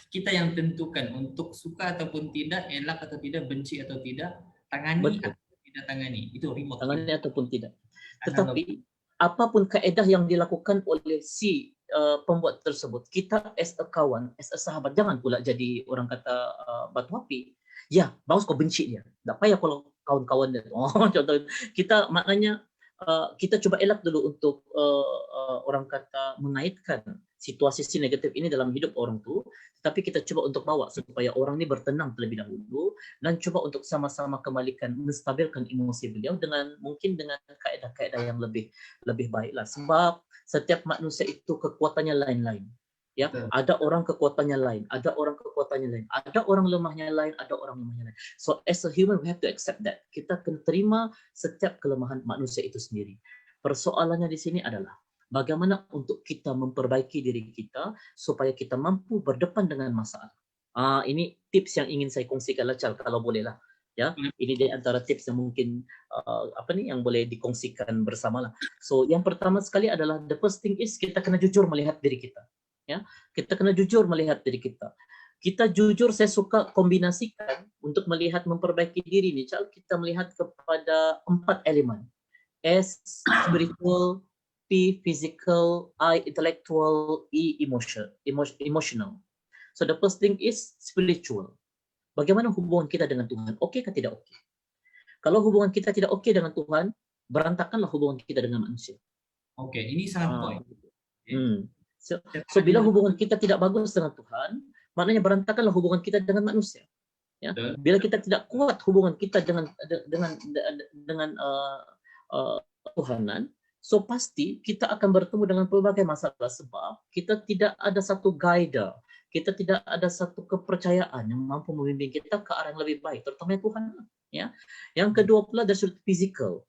Kita yang tentukan untuk suka ataupun tidak, elak atau tidak, benci atau tidak, tangani atau tidak tangani. Itu remote. Tangani ataupun tidak. Tetapi apapun kaedah yang dilakukan oleh si pembuat tersebut, kita as a kawan, as a sahabat, jangan pula jadi orang kata batu api. Ya, bagus kau benci dia. Tak payah kalau kawan-kawan dia. Contoh kita maknanya kita coba elak dulu untuk orang kata mengaitkan situasi negatif ini dalam hidup orang tu, tapi kita coba untuk bawa supaya orang ni bertenang terlebih dahulu dan coba untuk sama-sama kembalikan, menstabilkan emosi beliau dengan mungkin dengan kaedah-kaedah yang lebih baiklah. Sebab setiap manusia itu kekuatannya lain-lain. Ya, ada orang kekuatannya lain, ada orang kekuatannya lain, ada orang lemahnya lain, ada orang lemahnya lain. So as a human we have to accept that. Kita akan terima setiap kelemahan manusia itu sendiri. Persoalannya di sini adalah bagaimana untuk kita memperbaiki diri kita supaya kita mampu berdepan dengan masalah. Ini tips yang ingin saya kongsikan lah, kalau boleh lah. Ya, ini di antara tips yang mungkin yang boleh dikongsikan bersamalah. So yang pertama sekali adalah the first thing is kita kena jujur melihat diri kita. Ya, kita kena jujur melihat diri kita. Kita jujur, saya suka kombinasikan untuk melihat memperbaiki diri ni. Kita melihat kepada 4 elemen. S spiritual, P physical, I intellectual, E emotional. So the first thing is spiritual. Bagaimana hubungan kita dengan Tuhan? Okey atau tidak okey? Kalau hubungan kita tidak okey dengan Tuhan, berantakanlah hubungan kita dengan manusia. Okey, ini sangat poin. So bila hubungan kita tidak bagus dengan Tuhan, maknanya berantakanlah hubungan kita dengan manusia. Ya, bila kita tidak kuat hubungan kita dengan Tuhanan, so pasti kita akan bertemu dengan pelbagai masalah sebab kita tidak ada satu guide, kita tidak ada satu kepercayaan yang mampu membimbing kita ke arah yang lebih baik, terutama Tuhan. Ya, yang kedua pula dari sudut fizikal.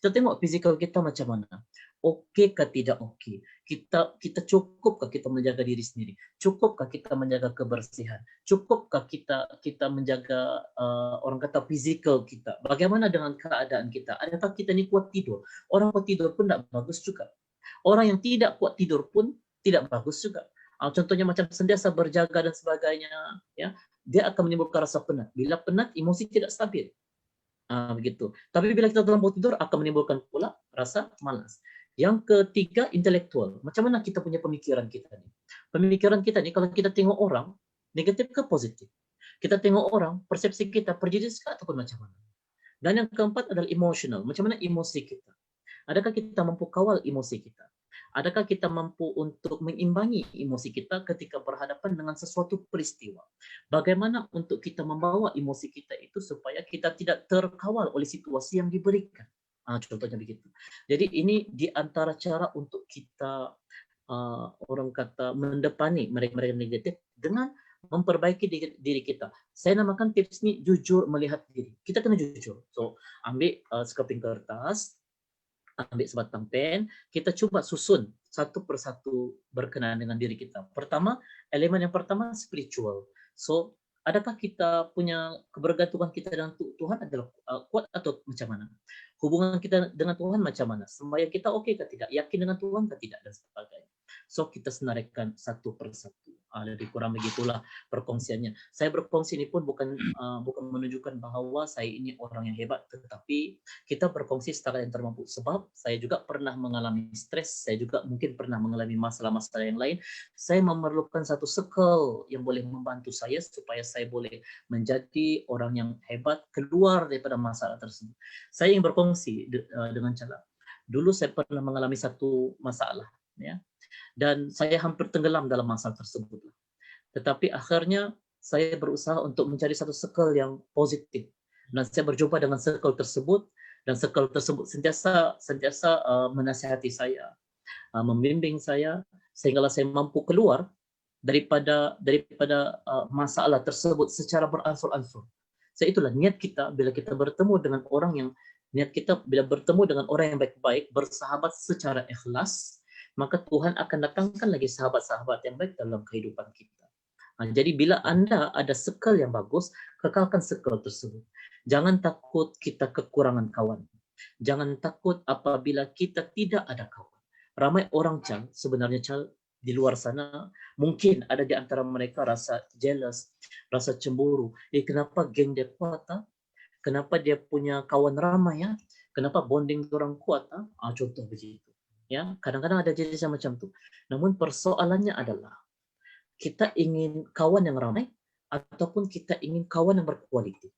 Kita tengok fizikal kita macam mana. Oke kah tidak oke? Kita cukupkah kita menjaga diri sendiri? Cukupkah kita menjaga kebersihan? Cukupkah kita menjaga orang kata physical kita? Bagaimana dengan keadaan kita? Adakah kita ini kuat tidur? Orang kuat tidur pun tidak bagus juga. Orang yang tidak kuat tidur pun tidak bagus juga. Contohnya macam sentiasa berjaga dan sebagainya, ya, dia akan menimbulkan rasa penat. Bila penat, emosi tidak stabil. Begitu. Tapi bila kita terlampau tidur akan menimbulkan pula rasa malas. Yang ketiga, intelektual. Macam mana kita punya pemikiran kita ni? Pemikiran kita ni kalau kita tengok orang, negatif ke positif? Kita tengok orang, persepsi kita prejudis ke ataupun macam mana? Dan yang keempat adalah emotional. Macam mana emosi kita? Adakah kita mampu kawal emosi kita? Adakah kita mampu untuk mengimbangi emosi kita ketika berhadapan dengan sesuatu peristiwa? Bagaimana untuk kita membawa emosi kita itu supaya kita tidak terkawal oleh situasi yang diberikan? Contohnya begitu. Jadi ini di antara cara untuk kita orang kata mendepani mereka-mereka negatif dengan memperbaiki diri kita. Saya namakan tips ni jujur melihat diri. Kita kena jujur. So, ambil sekeping kertas, ambil sebatang pen, kita cuba susun satu persatu berkenaan dengan diri kita. Pertama, elemen yang pertama spiritual. So, adakah kita punya kebergantungan kita dengan Tuhan adalah kuat atau macam mana? Hubungan kita dengan Tuhan macam mana? Sembahyang kita okey ke tidak? Yakin dengan Tuhan ke tidak? Dan sebagainya. So, kita senaraikan satu persatu. Lebih kurang begitulah perkongsiannya. Saya berkongsi ini pun bukan menunjukkan bahawa saya ini orang yang hebat, tetapi kita berkongsi secara yang termampu. Sebab saya juga pernah mengalami stres, saya juga mungkin pernah mengalami masalah-masalah yang lain. Saya memerlukan satu circle yang boleh membantu saya supaya saya boleh menjadi orang yang hebat keluar daripada masalah tersebut. Saya ingin berkongsi dengan cara. Dulu saya pernah mengalami satu masalah, ya. Dan saya hampir tenggelam dalam masalah tersebut. Tetapi akhirnya saya berusaha untuk mencari satu circle yang positif. Dan saya berjumpa dengan circle tersebut, dan circle tersebut sentiasa menasihati saya, membimbing saya, sehinggalah saya mampu keluar daripada masalah tersebut secara beransur-ansur. So itulah niat kita bila kita bertemu dengan orang yang baik-baik, bersahabat secara ikhlas, maka Tuhan akan datangkan lagi sahabat-sahabat yang baik dalam kehidupan kita. Jadi bila Anda ada circle yang bagus, kekalkan circle tersebut. Jangan takut kita kekurangan kawan. Jangan takut apabila kita tidak ada kawan. Ramai orang sebenarnya di luar sana, mungkin ada di antara mereka rasa jealous, rasa cemburu. Kenapa geng dia kuat? Kenapa dia punya kawan ramai? Kenapa bonding orang kuat? Contoh begitu. Ya, kadang-kadang ada jenis macam tu. Namun persoalannya adalah kita ingin kawan yang ramai ataupun kita ingin kawan yang berkualiti.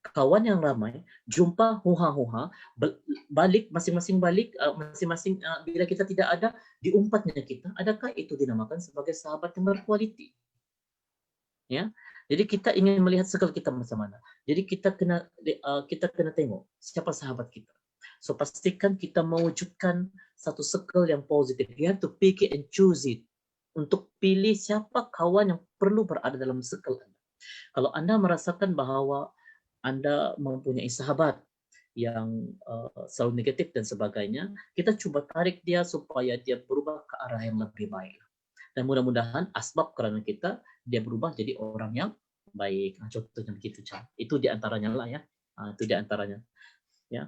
Kawan yang ramai, jumpa huha-huha, balik masing-masing bila kita tidak ada diumpatnya kita, adakah itu dinamakan sebagai sahabat yang berkualiti? Ya. Jadi kita ingin melihat circle kita macam mana. Jadi kita kena tengok siapa sahabat kita. So pastikan kita mewujudkan satu circle yang positif. You have to pick it and choose it. Untuk pilih siapa kawan yang perlu berada dalam circle Anda. Kalau Anda merasakan bahawa Anda mempunyai sahabat yang selalu negatif dan sebagainya, kita cuba tarik dia supaya dia berubah ke arah yang lebih baik. Dan mudah-mudahan asbab kerana kita, dia berubah jadi orang yang baik. Contohnya begitu, Chan. Itu di antaranya lah ya. Itu di antaranya. Ya.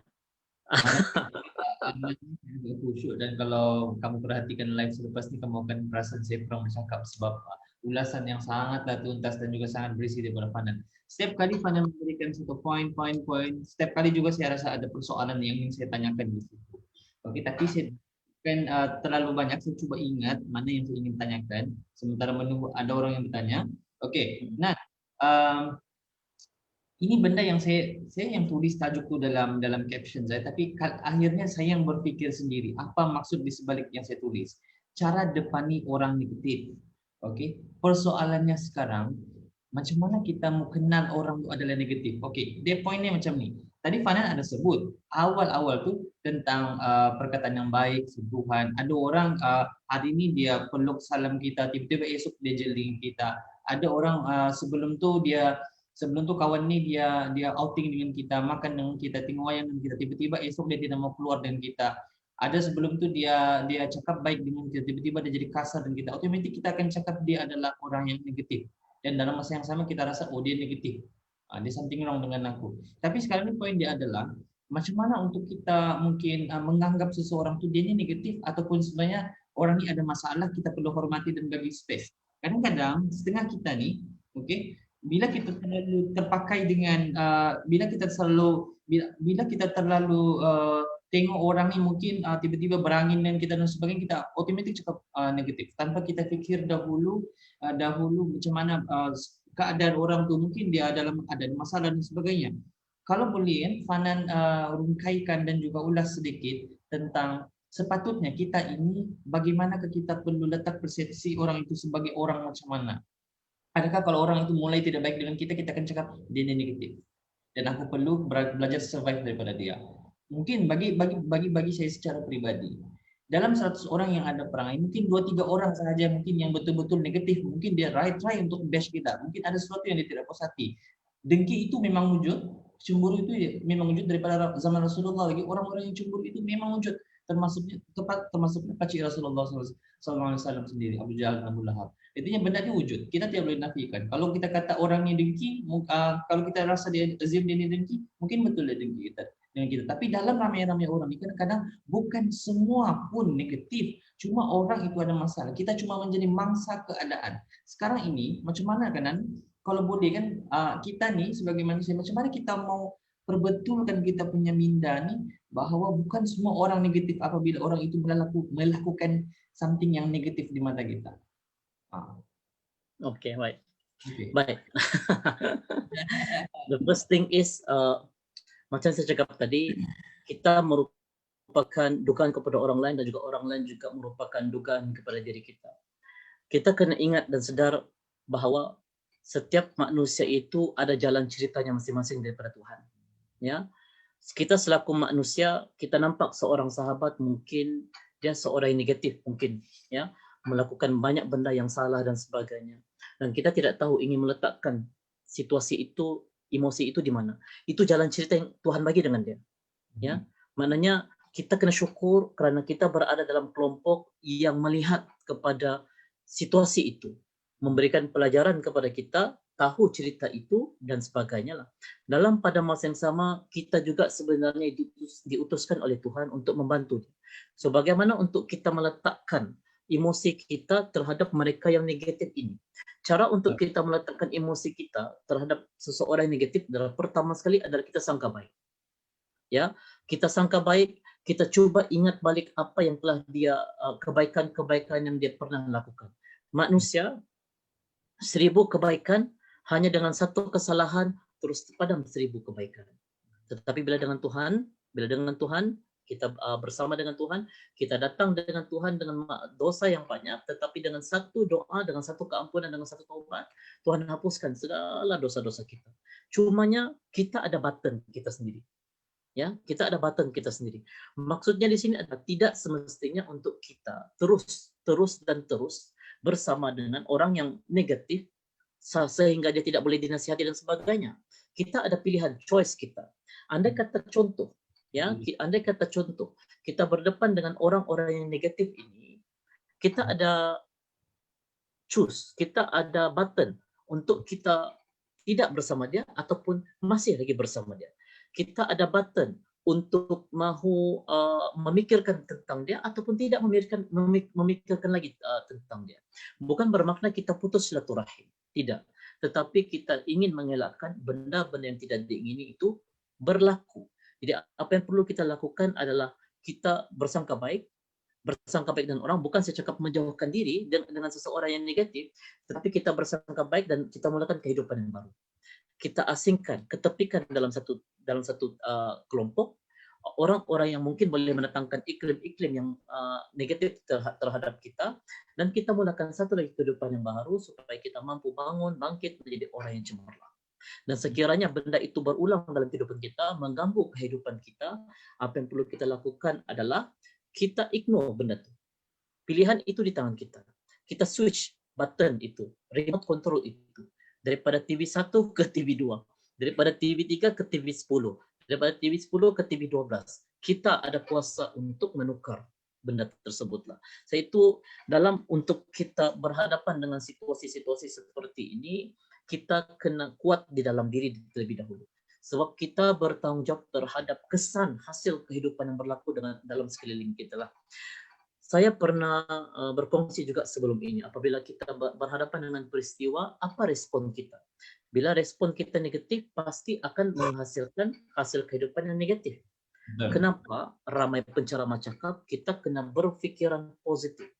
Khusyuk, dan kalau kamu perhatikan live selepas ini kamu akan merasa saya kurang bercakap sebab ulasan yang sangatlah tuntas dan juga sangat berisi daripada Fanan. Setiap kali Fanan memberikan satu poin, setiap kali juga saya rasa ada persoalan yang ingin saya tanyakan di situ. Oke, tapi saya kan terlalu banyak, saya coba ingat mana yang saya ingin tanyakan sementara menunggu ada orang yang bertanya. Oke, nah ini benda yang saya yang tulis tajuk tu dalam caption saya, tapi akhirnya saya yang berpikir sendiri apa maksud di sebalik yang saya tulis. Cara depani orang negatif. Okey, persoalannya sekarang macam mana kita mau kenal orang itu adalah negatif. Okey, dia poinnya macam ni. Tadi Fanan ada sebut awal-awal tu tentang perkataan yang baik, sentuhan. Ada orang hari ini dia peluk salam kita, tiba-tiba esok dia jeling kita. Ada orang sebelum tu kawan ni dia outing dengan kita, makan dengan kita, tengok wayang dengan kita, tiba-tiba esok dia tidak mau keluar dengan kita. Ada sebelum itu dia cakap baik dengan kita, tiba-tiba dia jadi kasar dan kita otomatis kita akan cakap dia adalah orang yang negatif. Dan dalam masa yang sama kita rasa oh dia negatif. Dia something wrong dengan aku. Tapi sekarang ini poin dia adalah macam mana untuk kita mungkin menganggap seseorang itu dia ini negatif ataupun sebenarnya orang ini ada masalah, kita perlu hormati dan bagi space. Kadang-kadang setengah kita nih, oke, bila kita terlalu terpakai dengan bila kita terlalu tengok orang ni mungkin tiba-tiba berangin dan kita dan sebagainya, kita otomatis cakap negatif tanpa kita fikir dahulu macam mana keadaan orang tu, mungkin dia dalam ada masalah dan sebagainya. Kalau boleh Fanan rungkaikan dan juga ulas sedikit tentang sepatutnya kita ini bagaimanakah kita perlu letak persepsi orang itu sebagai orang macam mana. Adakah kalau orang itu mulai tidak baik dengan kita akan cakap dia ini negatif dan aku perlu belajar survive daripada dia. Mungkin bagi saya secara pribadi, dalam 100 orang yang ada perang, mungkin 2-3 orang sahaja mungkin yang betul-betul negatif, mungkin dia try untuk bash kita, mungkin ada sesuatu yang dia tidak puas hati. Dengki itu memang wujud, cemburu itu memang wujud daripada zaman Rasulullah lagi, orang-orang yang cemburu itu memang wujud, termasuknya pakcik Rasulullah SAW sendiri, Abu Jahal dan Abu Lahab. Itu yang benda itu wujud, kita tidak boleh nafikan. Kalau kita kata orang yang dengki, kalau kita rasa dia azim dia dengki, mungkin betul dia dengki kita dengan kita. Tapi dalam ramai-ramai orang ini kadang-kadang bukan semua pun negatif, cuma orang itu ada masalah. Kita cuma menjadi mangsa keadaan. Sekarang ini macam mana kan? Kalau boleh kan kita nih sebagai manusia, macam mana kita mau perbetulkan kita punya minda nih bahwa bukan semua orang negatif apabila orang itu melakukan something yang negatif di mata kita. Okay, baik. Baik. The first thing is macam saya cakap tadi, kita merupakan dugaan kepada orang lain dan juga orang lain juga merupakan dugaan kepada diri kita. Kita kena ingat dan sedar bahawa setiap manusia itu ada jalan ceritanya masing-masing daripada Tuhan. Ya, kita selaku manusia, kita nampak seorang sahabat mungkin dia seorang yang negatif mungkin, ya, melakukan banyak benda yang salah dan sebagainya. Dan kita tidak tahu ingin meletakkan situasi itu, emosi itu di mana. Itu jalan cerita yang Tuhan bagi dengan dia. Ya, maknanya kita kena syukur kerana kita berada dalam kelompok yang melihat kepada situasi itu, memberikan pelajaran kepada kita, tahu cerita itu dan sebagainya lah. Dalam pada masa yang sama, kita juga sebenarnya diutuskan oleh Tuhan untuk membantu. So bagaimana untuk kita meletakkan emosi kita terhadap mereka yang negatif ini? Cara untuk kita meletakkan emosi kita terhadap seseorang yang negatif adalah pertama sekali adalah kita sangka baik. Ya, kita sangka baik, kita cuba ingat balik apa yang telah dia kebaikan-kebaikan yang dia pernah lakukan. Manusia 1000 kebaikan hanya dengan satu kesalahan terus padam 1000 kebaikan. Tetapi bila dengan Tuhan kita bersama dengan Tuhan, kita datang dengan Tuhan dengan dosa yang banyak, tetapi dengan satu doa, dengan satu keampunan, dengan satu taubat, Tuhan hapuskan segala dosa-dosa kita. Cumanya kita ada button kita sendiri. Ya, kita ada button kita sendiri. Maksudnya di sini adalah tidak semestinya untuk kita terus bersama dengan orang yang negatif sehingga dia tidak boleh dinasihati dan sebagainya. Kita ada pilihan, choice kita. Andai kata contoh, kita berdepan dengan orang-orang yang negatif ini, kita ada choose, kita ada button untuk kita tidak bersama dia ataupun masih lagi bersama dia. Kita ada button untuk mahu memikirkan tentang dia ataupun tidak memikirkan lagi tentang dia. Bukan bermakna kita putus silaturahim, tidak. Tetapi kita ingin mengelakkan benda-benda yang tidak diingini itu berlaku. Jadi apa yang perlu kita lakukan adalah kita bersangka baik dengan orang, bukan saya cakap menjauhkan diri dengan seseorang yang negatif, tetapi kita bersangka baik dan kita mulakan kehidupan yang baru. Kita asingkan, ketepikan dalam satu kelompok orang-orang yang mungkin boleh mendatangkan iklim-iklim yang negatif terhadap kita, dan kita mulakan satu lagi kehidupan yang baru supaya kita mampu bangun, bangkit menjadi orang yang cemerlang. Dan sekiranya benda itu berulang dalam kehidupan kita, mengganggu kehidupan kita, apa yang perlu kita lakukan adalah kita ignore benda itu. Pilihan itu di tangan kita. Kita switch button itu, remote control itu. Daripada TV 1 ke TV 2, daripada TV 3 ke TV 10, daripada TV 10 ke TV 12. kita ada kuasa untuk menukar benda tersebutlah. Saya itu dalam untuk kita berhadapan dengan situasi-situasi seperti ini, kita kena kuat di dalam diri terlebih dahulu. Sebab kita bertanggung jawab terhadap kesan hasil kehidupan yang berlaku dalam sekeliling kita lah. Saya pernah berkongsi juga sebelum ini, apabila kita berhadapan dengan peristiwa, apa respon kita? Bila respon kita negatif, pasti akan menghasilkan hasil kehidupan yang negatif. Kenapa ramai penceramah cakap kita kena berfikiran positif,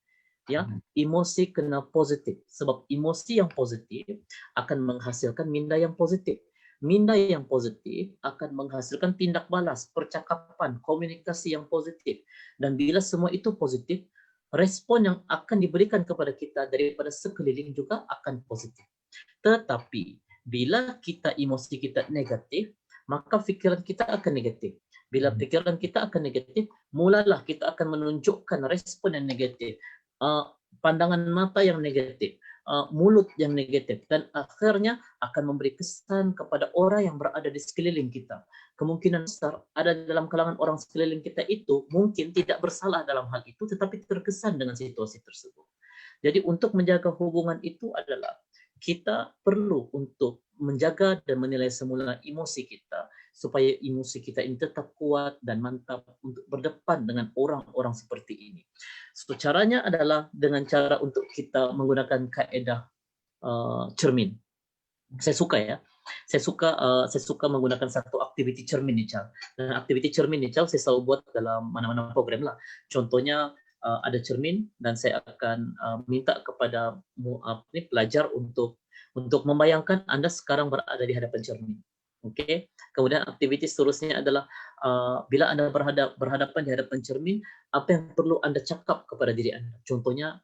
ya, emosi kena positif, sebab emosi yang positif akan menghasilkan minda yang positif. Minda yang positif akan menghasilkan tindak balas, percakapan, komunikasi yang positif. Dan bila semua itu positif, respon yang akan diberikan kepada kita daripada sekeliling juga akan positif. Tetapi bila emosi kita negatif, maka fikiran kita akan negatif. Bila pikiran kita akan negatif, mulalah kita akan menunjukkan respon yang negatif, pandangan mata yang negatif, mulut yang negatif, dan akhirnya akan memberi kesan kepada orang yang berada di sekeliling kita. Kemungkinan besar ada dalam kalangan orang sekeliling kita itu mungkin tidak bersalah dalam hal itu, tetapi terkesan dengan situasi tersebut. Jadi untuk menjaga hubungan itu adalah kita perlu untuk menjaga dan menilai semula emosi kita, supaya emosi kita ini tetap kuat dan mantap untuk berdepan dengan orang-orang seperti ini. So, caranya adalah dengan cara untuk kita menggunakan kaedah cermin. Saya suka ya. Saya suka menggunakan satu aktiviti cermin nih, Chal. Dan aktiviti cermin nih, Chal, saya selalu buat dalam mana-mana program lah. Contohnya ada cermin dan saya akan minta kepada pelajar untuk membayangkan Anda sekarang berada di hadapan cermin. Oke. Kemudian aktiviti seterusnya adalah bila Anda berhadapan di hadapan cermin, apa yang perlu Anda cakap kepada diri Anda? Contohnya,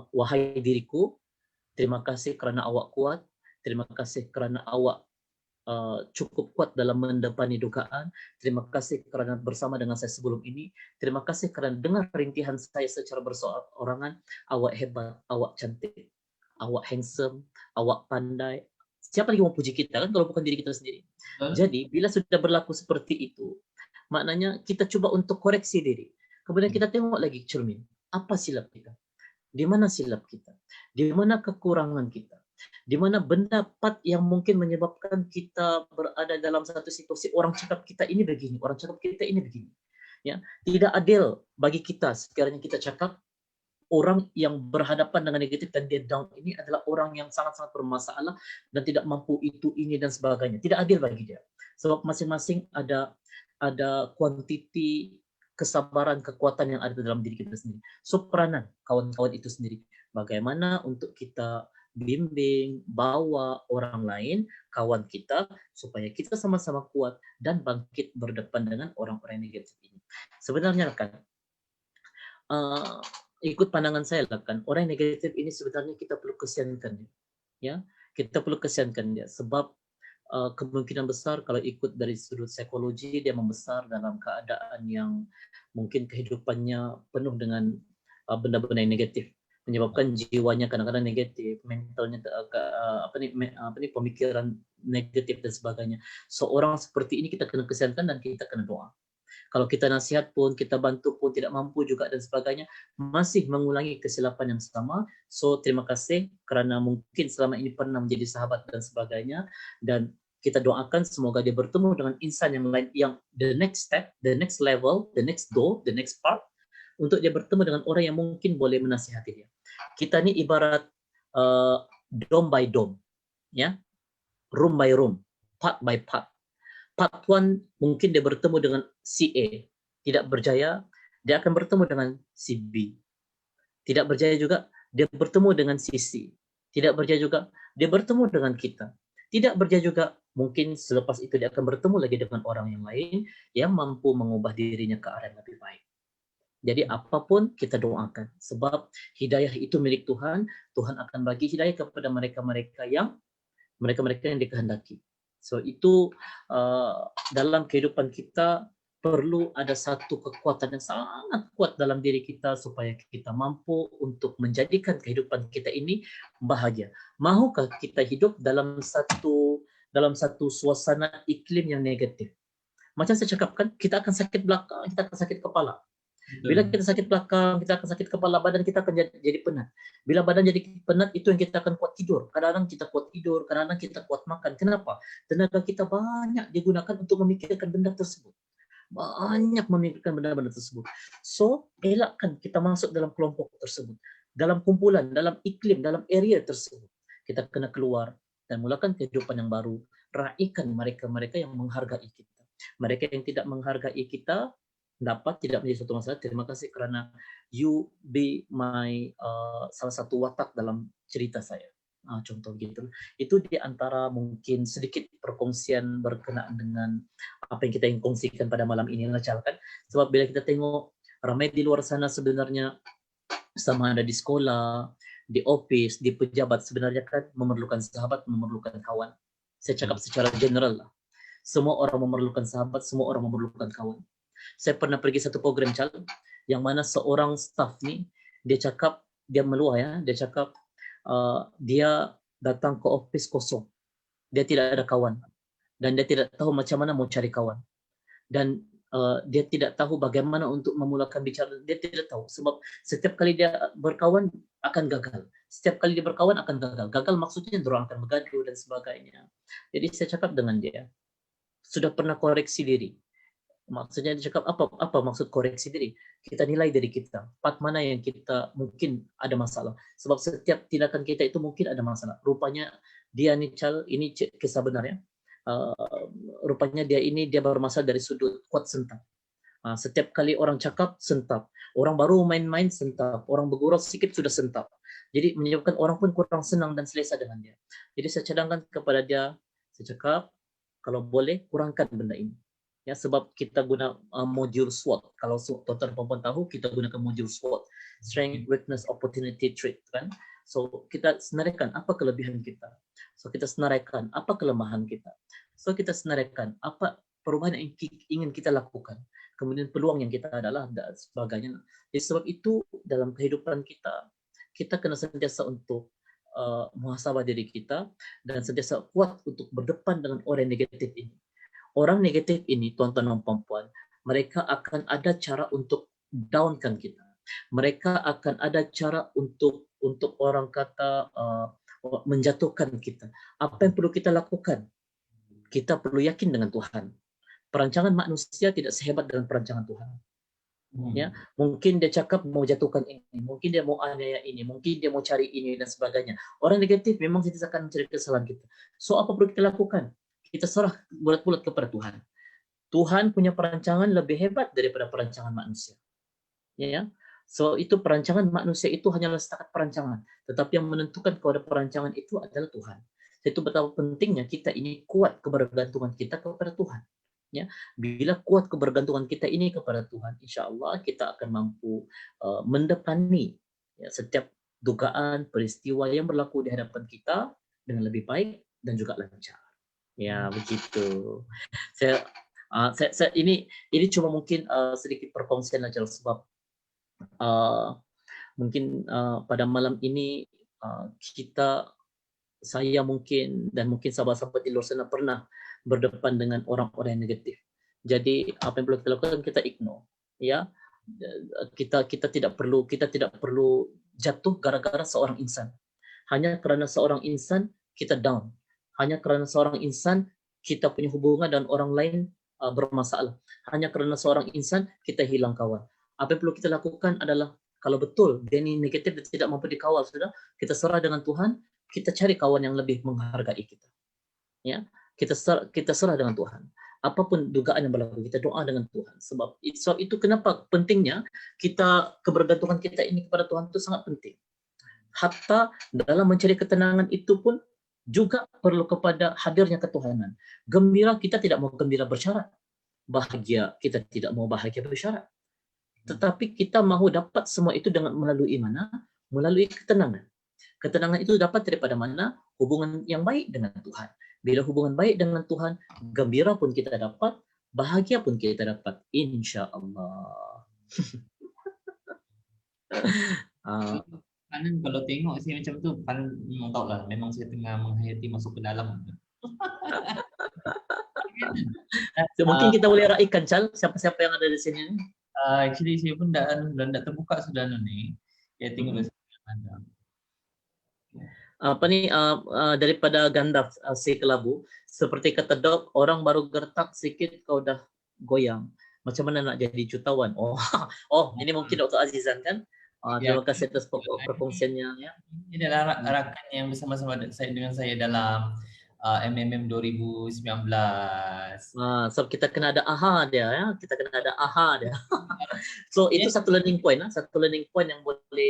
wahai diriku, terima kasih kerana awak kuat. Terima kasih kerana awak cukup kuat dalam mendepani dugaan. Terima kasih kerana bersama dengan saya sebelum ini. Terima kasih kerana dengar rintihan saya secara bersorangan. Awak hebat, awak cantik, awak handsome, awak pandai. Siapa lagi mau puji kita kan kalau bukan diri kita sendiri. Jadi bila sudah berlaku seperti itu, maknanya kita coba untuk koreksi diri. Kemudian kita tengok lagi cermin. Apa silap kita? Di mana silap kita? Di mana kekurangan kita? Di mana benda part yang mungkin menyebabkan kita berada dalam satu situasi orang cakap kita ini begini, orang cakap kita ini begini. Ya, tidak adil bagi kita sekiranya kita cakap orang yang berhadapan dengan negatif dan dia down ini adalah orang yang sangat-sangat bermasalah dan tidak mampu itu, ini dan sebagainya. Tidak adil bagi dia. Sebab masing-masing ada kuantiti kesabaran, kekuatan yang ada dalam diri kita sendiri. So peranan kawan-kawan itu sendiri. Bagaimana untuk kita bimbing, bawa orang lain, kawan kita, supaya kita sama-sama kuat dan bangkit berdepan dengan orang-orang negatif ini. Sebenarnya kan, ikut pandangan saya lah kan, orang yang negatif ini sebenarnya kita perlu kesiankan dia, ya, kita perlu kesiankan dia, sebab kemungkinan besar kalau ikut dari sudut psikologi dia membesar dalam keadaan yang mungkin kehidupannya penuh dengan benda-benda yang negatif, menyebabkan jiwanya kadang-kadang negatif, mentalnya pemikiran negatif dan sebagainya. Seorang seperti ini kita kena kesiankan dan kita kena doa. Kalau kita nasihat pun, kita bantu pun tidak mampu juga dan sebagainya, masih mengulangi kesilapan yang sama. So terima kasih kerana mungkin selama ini pernah menjadi sahabat dan sebagainya, dan kita doakan semoga dia bertemu dengan insan yang lain yang the next step, the next level, the next goal, the next part, untuk dia bertemu dengan orang yang mungkin boleh menasihati dia. Kita ni ibarat dome by dome, ya, room by room, part by part. Part 1 mungkin dia bertemu dengan si A, tidak berjaya, dia akan bertemu dengan si B. Tidak berjaya juga, dia bertemu dengan si C. Tidak berjaya juga, dia bertemu dengan kita. Tidak berjaya juga, mungkin selepas itu dia akan bertemu lagi dengan orang yang lain yang mampu mengubah dirinya ke arah yang lebih baik. Jadi apapun kita doakan, sebab hidayah itu milik Tuhan. Tuhan akan bagi hidayah kepada mereka-mereka yang dikehendaki. So itu dalam kehidupan kita perlu ada satu kekuatan yang sangat kuat dalam diri kita supaya kita mampu untuk menjadikan kehidupan kita ini bahagia. Mahukah kita hidup dalam satu suasana iklim yang negatif? Macam saya cakap kan, kita akan sakit belakang, kita akan sakit kepala. Bila kita sakit belakang, kita akan sakit kepala, badan kita akan jadi penat. Bila badan jadi penat, itu yang kita akan kuat tidur. Kadang-kadang kita kuat tidur, kadang-kadang kita kuat makan. Kenapa? Tenaga kita banyak digunakan untuk memikirkan benda tersebut. Banyak memikirkan benda-benda tersebut. So, elakkan kita masuk dalam kelompok tersebut. Dalam kumpulan, dalam iklim, dalam area tersebut. Kita kena keluar dan mulakan kehidupan yang baru. Raikan mereka-mereka yang menghargai kita. Mereka yang tidak menghargai kita, dapat tidak menjadi suatu masalah. Terima kasih kerana you be my salah satu watak dalam cerita saya. Contoh gitu. Itu di antara mungkin sedikit perkongsian berkenaan dengan apa yang kita ingin kongsikan pada malam ini, Cal, kan? Sebab bila kita tengok ramai di luar sana sebenarnya, sama ada di sekolah, di office, di pejabat, sebenarnya kan memerlukan sahabat, memerlukan kawan. Saya cakap secara general lah. Semua orang memerlukan sahabat, semua orang memerlukan kawan. Saya pernah pergi satu program, Cal, yang mana seorang staff ni, dia cakap, dia meluah ya, dia cakap dia datang ke office kosong. Dia tidak ada kawan. Dan dia tidak tahu macam mana mau cari kawan. Dan dia tidak tahu bagaimana untuk memulakan bicara. Dia tidak tahu. Sebab setiap kali dia berkawan akan gagal. Setiap kali dia berkawan akan gagal. Gagal maksudnya orang akan bergaduh dan sebagainya. Jadi saya cakap dengan dia, sudah pernah koreksi diri. Maksudnya dia cakap apa maksud koreksi diri? Kita nilai diri kita. Part mana yang kita mungkin ada masalah. Sebab setiap tindakan kita itu mungkin ada masalah. Rupanya dia ni, Cal, ini kisah benar ya. Rupanya dia bermasalah dari sudut kuat sentap. Setiap kali orang cakap sentap. Orang baru main-main sentap. Orang bergurau sedikit sudah sentap. Jadi menyebabkan orang pun kurang senang dan selesa dengan dia. Jadi saya cadangkan kepada dia, saya cakap, kalau boleh kurangkan benda ini. Ya, sebab kita guna modul SWOT. Kalau tuan-tuan perempuan tahu, kita gunakan modul SWOT. Strength, Weakness, Opportunity, Threat. Kan? So, kita senaraikan apa kelebihan kita. So, kita senaraikan apa kelemahan kita. So, kita senaraikan apa perubahan yang ingin kita lakukan. Kemudian peluang yang kita adalah dan sebagainya. Jadi sebab itu dalam kehidupan kita, kita kena sentiasa untuk muhasabah diri kita dan sentiasa kuat untuk berdepan dengan orang negatif ini. Orang negatif ini, tuan-tuan dan puan-puan, mereka akan ada cara untuk downkan kita. Mereka akan ada cara untuk orang kata menjatuhkan kita. Apa yang perlu kita lakukan? Kita perlu yakin dengan Tuhan. Perancangan manusia tidak sehebat dengan perancangan Tuhan. Ya, mungkin dia cakap mau jatuhkan ini, mungkin dia mau aniaya ini, mungkin dia mau cari ini dan sebagainya. Orang negatif memang kita akan mencari kesalahan kita. So apa perlu kita lakukan? Kita serah bulat-bulat kepada Tuhan. Tuhan punya perancangan lebih hebat daripada perancangan manusia. Ya. So itu perancangan manusia itu hanyalah setakat perancangan, tetapi yang menentukan kepada perancangan itu adalah Tuhan. Itu betapa pentingnya kita ini kuat kebergantungan kita kepada Tuhan. Ya, bila kuat kebergantungan kita ini kepada Tuhan, insya Allah kita akan mampu mendepani ya, setiap dugaan peristiwa yang berlaku di hadapan kita dengan lebih baik dan juga lancar. Ya, begitu. Saya ini cuma mungkin sedikit perkongsian aja sebab mungkin pada malam ini saya mungkin dan mungkin sahabat-sahabat di luar sana pernah berdepan dengan orang-orang yang negatif. Jadi apa yang perlu kita lakukan, kita ignore. Ya, kita tidak perlu jatuh gara-gara seorang insan. Hanya kerana seorang insan kita down. Hanya kerana seorang insan kita punya hubungan dan orang lain bermasalah. Hanya kerana seorang insan kita hilang kawan. Apa yang perlu kita lakukan adalah kalau betul dia ini negatif dan tidak mampu dikawal, sudah kita serah dengan Tuhan, kita cari kawan yang lebih menghargai kita. Ya, kita serah dengan Tuhan. Apapun dugaan yang berlaku, kita doa dengan Tuhan. Sebab itu kenapa pentingnya kita kebergantungan kita ini kepada Tuhan itu sangat penting. Hatta dalam mencari ketenangan itu pun juga perlu kepada hadirnya ketuhanan. Gembira kita tidak mau gembira bersyarat. Bahagia kita tidak mau bahagia bersyarat. Tetapi kita mahu dapat semua itu dengan melalui mana? Melalui ketenangan. Ketenangan itu dapat daripada mana? Hubungan yang baik dengan Tuhan. Bila hubungan baik dengan Tuhan, gembira pun kita dapat, bahagia pun kita dapat. Insya Allah. Kan kalau tengok sih macam tu, kan tahu lah, memang saya tengah menghayati masuk ke dalam. So, mungkin kita boleh raikan, Chal, siapa-siapa yang ada di sini. Actually saya pun dah terbuka sudah ni. Ya tinggal ada. Apa nih daripada Gandaf si kelabu, seperti kata Dok, orang baru gertak sedikit kau dah goyang. Macam mana nak jadi jutawan? Oh, ini mungkin Dr. Azizan kan? Terima kasih atas perkongsiannya ya. Ini adalah rakan yang bersama-sama dengan saya dalam MMM 2019. So kita kena ada aha dia ya. Kita kena ada aha dia. So itu satu learning point satu learning point yang boleh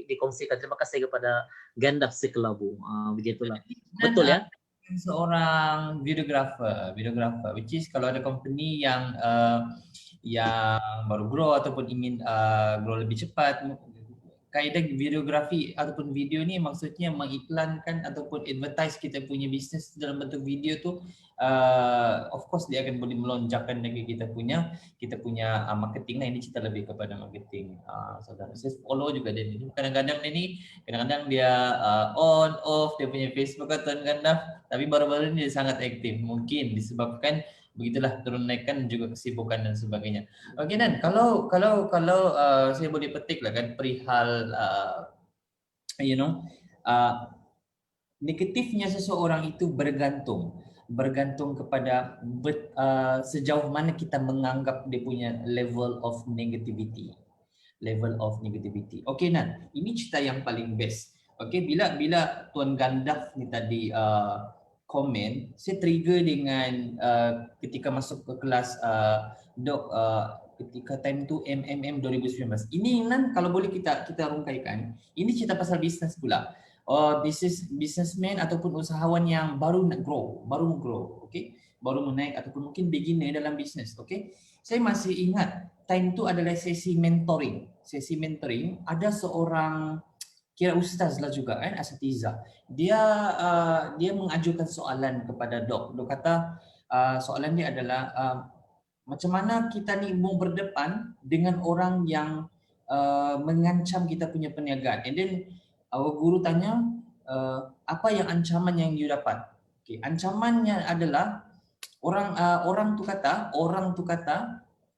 dikongsikan. Terima kasih kepada Gandaf si kelabu. Begitulah. Betul ya? Seorang videographer, which is kalau ada company yang baru grow ataupun ingin grow lebih cepat, kaedah videografi ataupun video ni maksudnya mengiklankan ataupun advertise kita punya bisnes dalam bentuk video tu, of course dia akan boleh melonjakkan lagi kita punya marketing lah. Ini cerita lebih kepada marketing. Saudara saya follow juga dia ni. Kadang-kadang dia on off dia punya Facebook atau kadang-kadang, tapi baru-baru ini dia sangat aktif. Mungkin disebabkan begitulah turun naikkan juga kesibukan dan sebagainya. Okey Dan, kalau saya boleh petik lah kan perihal negatifnya seseorang itu bergantung kepada sejauh mana kita menganggap dia punya level of negativity. Okey Nan, ini cerita yang paling best. Okey, bila Tuan Gandaf ni tadi komen, saya trigger dengan ketika masuk ke kelas Dok ketika time tu MMM 2019. Ini Nan kalau boleh kita rungkaikan, ini cerita pasal bisnes pula. Businessman ataupun usahawan yang baru nak grow, okey, baru menaik ataupun mungkin beginner dalam bisnes, okey. Saya masih ingat time tu adalah sesi mentoring. Ada seorang kira ustaz lah juga kan, asatiza. Dia mengajukan soalan kepada Dok. Dok kata soalan dia adalah macam mana kita ni mau berdepan dengan orang yang mengancam kita punya perniagaan. And then our guru tanya apa yang ancaman yang you dapat. Okay, ancamannya adalah orang tu kata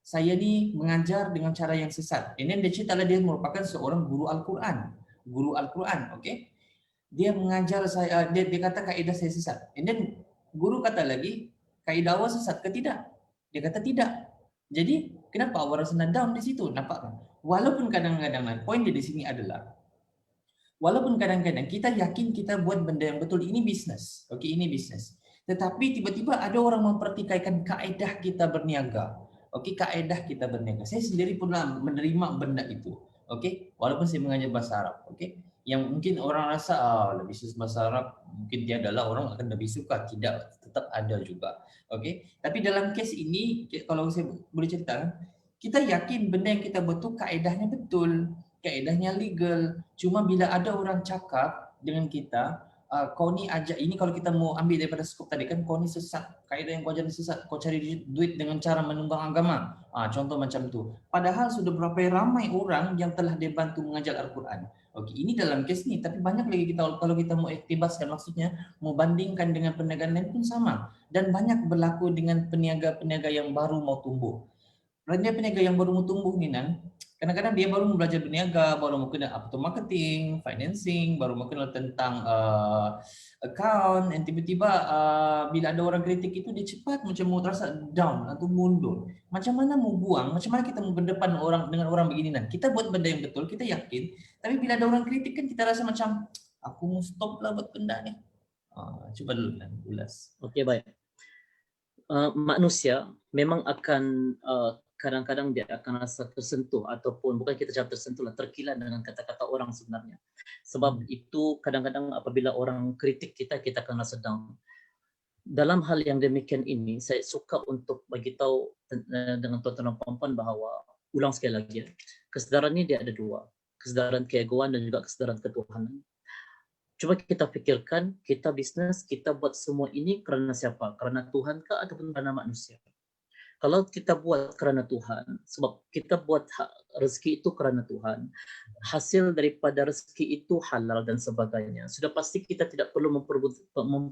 saya ni mengajar dengan cara yang sesat. And then dia cerita lah dia merupakan seorang guru Al-Quran, okey. Dia mengajar saya, dia kata kaedah saya sesat. And then guru kata lagi, kaedah awak sesat ke tidak? Dia kata tidak. Jadi kenapa awak rasa down di situ? Nampak kan? Walaupun kadang-kadang poin dia di sini adalah walaupun kadang-kadang kita yakin kita buat benda yang betul, ini bisnes. Okey, ini bisnes. Tetapi tiba-tiba ada orang mempertikaikan kaedah kita berniaga. Okey, kaedah kita berniaga. Saya sendiri pernah menerima benda itu. Okey, walaupun saya mengajar bahasa Arab. Okey, yang mungkin orang rasa bisnes bahasa Arab mungkin dia adalah orang akan lebih suka. Tidak, tetap ada juga. Okey, tapi dalam kes ini kalau saya boleh cerita, kita yakin benda yang kita buat tu kaedahnya betul, kaedahnya legal. Cuma bila ada orang cakap dengan kita, kau ni ajak ini, kalau kita mau ambil daripada skop tadi kan, kau ni sesat, kaedah yang kau ajar ni sesat, kau cari duit dengan cara menumbang agama. Contoh macam tu. Padahal sudah berapa ramai orang yang telah dia bantu mengajar Al-Quran. Okey, ini dalam kes ni, tapi banyak lagi kita kalau kita mau iktibaskan, maksudnya mau bandingkan dengan perniagaan lain pun sama, dan banyak berlaku dengan peniaga-peniaga yang baru mau tumbuh. Peniaga yang baru mau tumbuh ni Nan, kadang-kadang dia baru belajar berniaga, baru mau kenal apa tu marketing, financing, baru mau kenal tentang account, dan tiba-tiba bila ada orang kritik itu dia cepat macam mau terasa down atau mundur. Macam mana mau buang, macam mana kita mau berdepan dengan orang begini Nan? Kita buat benda yang betul, kita yakin, tapi bila ada orang kritik kan kita rasa macam aku mau stop lah buat benda ni. Cuba dulu Nan, ulas. Okey, baik. Manusia memang akan kadang-kadang dia akan rasa tersentuh, ataupun bukan kita cakap tersentuh lah, terkilat dengan kata-kata orang sebenarnya. Sebab itu kadang-kadang apabila orang kritik kita akan rasa down. Dalam hal yang demikian ini, saya suka untuk bagi tahu dengan tuan-tuan dan puan-puan bahawa, ulang sekali lagi, kesedaran ini dia ada dua, kesedaran keegoan dan juga kesedaran ketuhanan. Cuba kita fikirkan, kita bisnes, kita buat semua ini kerana siapa? Kerana Tuhan kah ataupun kerana manusia? Kalau kita buat kerana Tuhan, sebab kita buat rezeki itu kerana Tuhan, hasil daripada rezeki itu halal dan sebagainya. Sudah pasti kita tidak perlu memperdulikan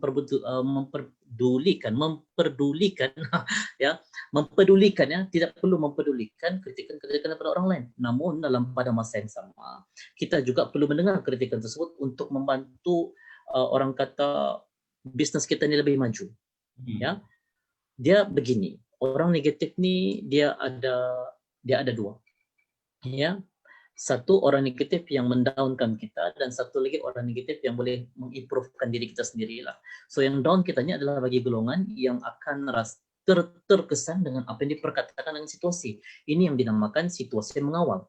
ya, tidak perlu mempedulikan kritikan-kritikan daripada orang lain. Namun pada masa yang sama, kita juga perlu mendengar kritikan tersebut untuk membantu orang kata bisnes kita ini lebih maju. Ya, dia begini. Orang negatif ni dia ada dua. Ya. Satu orang negatif yang mendownkan kita dan satu lagi orang negatif yang boleh mengimprovekan diri kita sendirilah. So yang down kita ni adalah bagi golongan yang akan terkesan dengan apa yang diperkatakan dengan situasi. Ini yang dinamakan situasi mengawal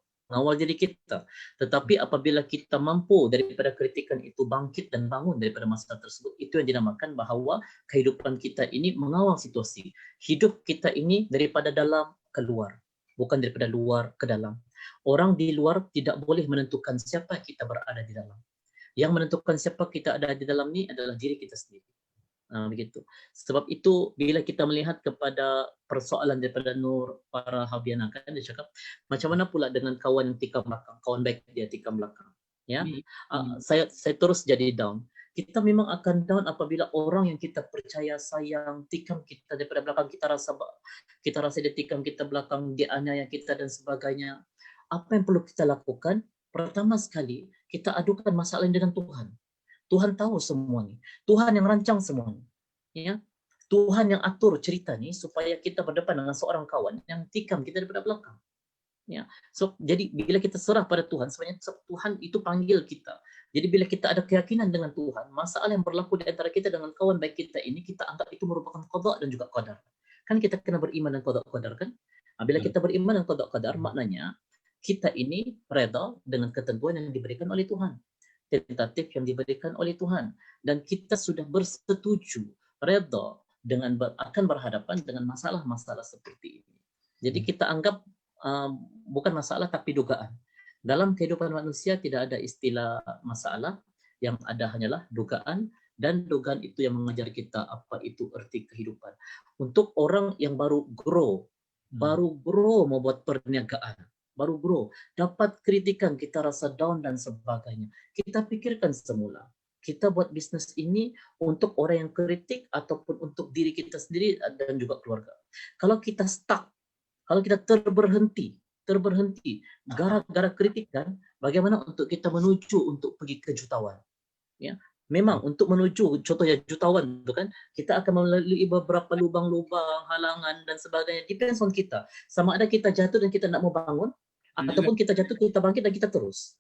diri kita. Tetapi apabila kita mampu daripada kritikan itu bangkit dan bangun daripada masalah tersebut, itu yang dinamakan bahawa kehidupan kita ini mengawal situasi. Hidup kita ini daripada dalam keluar, bukan daripada luar ke dalam. Orang di luar tidak boleh menentukan siapa kita berada di dalam. Yang menentukan siapa kita ada di dalam ni adalah diri kita sendiri. Begitu. Sebab itu bila kita melihat kepada persoalan daripada Nur para Habiana, kan dia cakap macam mana pula dengan kawan yang tikam belakang, kawan baik dia tikam belakang, ya. Saya terus jadi down. Kita memang akan down apabila orang yang kita percaya sayang tikam kita daripada belakang, kita rasa dia tikam kita belakang, dia aniaya kita dan sebagainya. Apa yang perlu kita lakukan? Pertama sekali, kita adukan masalah ini dengan Tuhan. Tuhan tahu semua ni. Tuhan yang rancang semua ni. Ya. Tuhan yang atur cerita ni supaya kita berdepan dengan seorang kawan yang tikam kita daripada belakang. Ya. So, jadi bila kita serah pada Tuhan, sebenarnya Tuhan itu panggil kita. Jadi bila kita ada keyakinan dengan Tuhan, masalah yang berlaku di antara kita dengan kawan baik kita ini, kita anggap itu merupakan qada dan juga qadar. Kan kita kena beriman dengan qada qadar kan? Bila kita beriman dengan qada qadar, maknanya kita ini reda dengan ketentuan yang diberikan oleh Tuhan. Tentatif yang diberikan oleh Tuhan, dan kita sudah bersetuju reda dengan akan berhadapan dengan masalah-masalah seperti ini. Jadi kita anggap bukan masalah tapi dugaan. Dalam kehidupan manusia tidak ada istilah masalah, yang ada hanyalah dugaan, dan dugaan itu yang mengajar kita apa itu erti kehidupan. Untuk orang yang baru grow membuat perniagaan, baru grow, dapat kritikan, kita rasa down dan sebagainya. Kita pikirkan semula, kita buat bisnes ini untuk orang yang kritik ataupun untuk diri kita sendiri dan juga keluarga. Kalau kita stuck, kalau kita terberhenti gara-gara kritikan, bagaimana untuk kita menuju untuk pergi ke jutawan? Ya. Memang untuk menuju contohnya jutawan itu kan, kita akan melalui beberapa lubang-lubang, halangan dan sebagainya. Depends on kita. Sama ada kita jatuh dan kita nak mau bangun, ataupun kita jatuh, kita bangkit dan kita terus.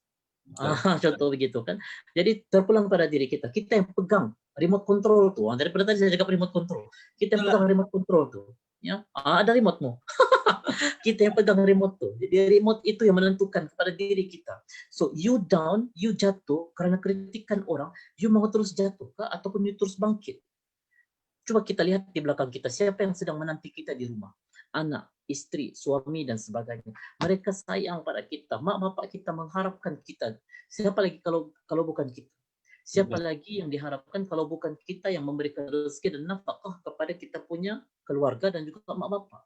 Contoh begitu kan. Jadi terpulang pada diri kita. Kita yang pegang remote control tu. Daripada tadi saya cakap remote control. Kita yang pegang remote control tu. Ya, ada remote-mu. Kita yang pegang remote tu. Jadi remote itu yang menentukan kepada diri kita. So you down, you jatuh kerana kritikan orang, you mau terus jatuh kah ataupun you terus bangkit? Coba kita lihat di belakang kita, siapa yang sedang menanti kita di rumah? Anak, istri, suami dan sebagainya. Mereka sayang pada kita. Mak bapak kita mengharapkan kita. Siapa lagi kalau bukan kita? Siapa lagi yang diharapkan kalau bukan kita yang memberikan rezeki dan nafkah kepada kita punya keluarga dan juga mak bapak?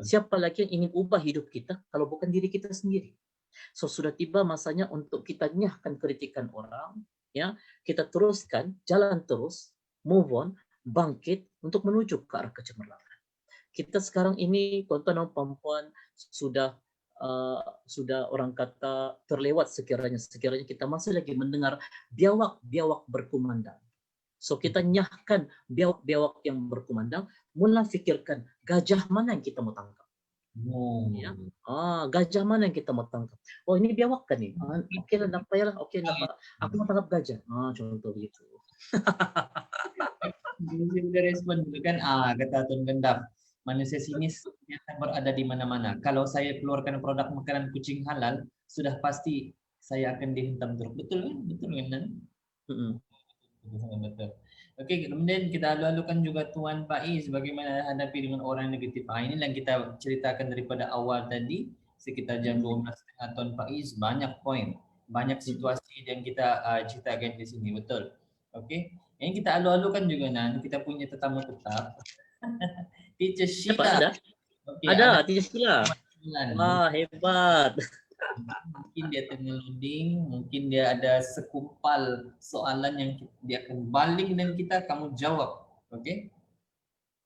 Siapa lagi yang ingin ubah hidup kita kalau bukan diri kita sendiri? So sudah tiba masanya untuk kita nyahkan kritikan orang, ya, kita teruskan, jalan terus, move on, bangkit untuk menuju ke arah kecemerlangan. Kita sekarang ini, tuan-tuan dan puan-puan, sudah orang kata terlewat sekiranya kita masih lagi mendengar biawak-biawak berkumandang. So kita nyahkan biawak-biawak yang berkumandang, mula fikirkan gajah mana yang kita mau tangkap. Ya. Gajah mana yang kita mau tangkap? Oh ini biawak kan ni. Okey lah, nak payahlah. Okey lah, aku mau tangkap gajah. Contoh begitu. Manusia boleh respon dulu kan, kata Tun Gendap. Manusia sinis yang berada di mana-mana. Kalau saya keluarkan produk makanan kucing halal, sudah pasti saya akan dihentam terus. Betul kan? Betul kan? Betul. Okey, kemudian kita lalu-lalukan juga Tuan Faiz bagaimana hadapi dengan orang negatif. Ini yang kita ceritakan daripada awal tadi, sekitar jam 12.30 Tuan Faiz, banyak poin, banyak situasi yang kita ceritakan di sini, betul. Okey, yang kita lalu-lalukan juga kita punya tetamu tetap. Teacher Sheila. Okey, ada Ada, Teacher Sheila. kemajuan. Wah, hebat. Mungkin dia tengah loading, mungkin dia ada sekumpal soalan yang dia akan balik dan kamu jawab. Okey?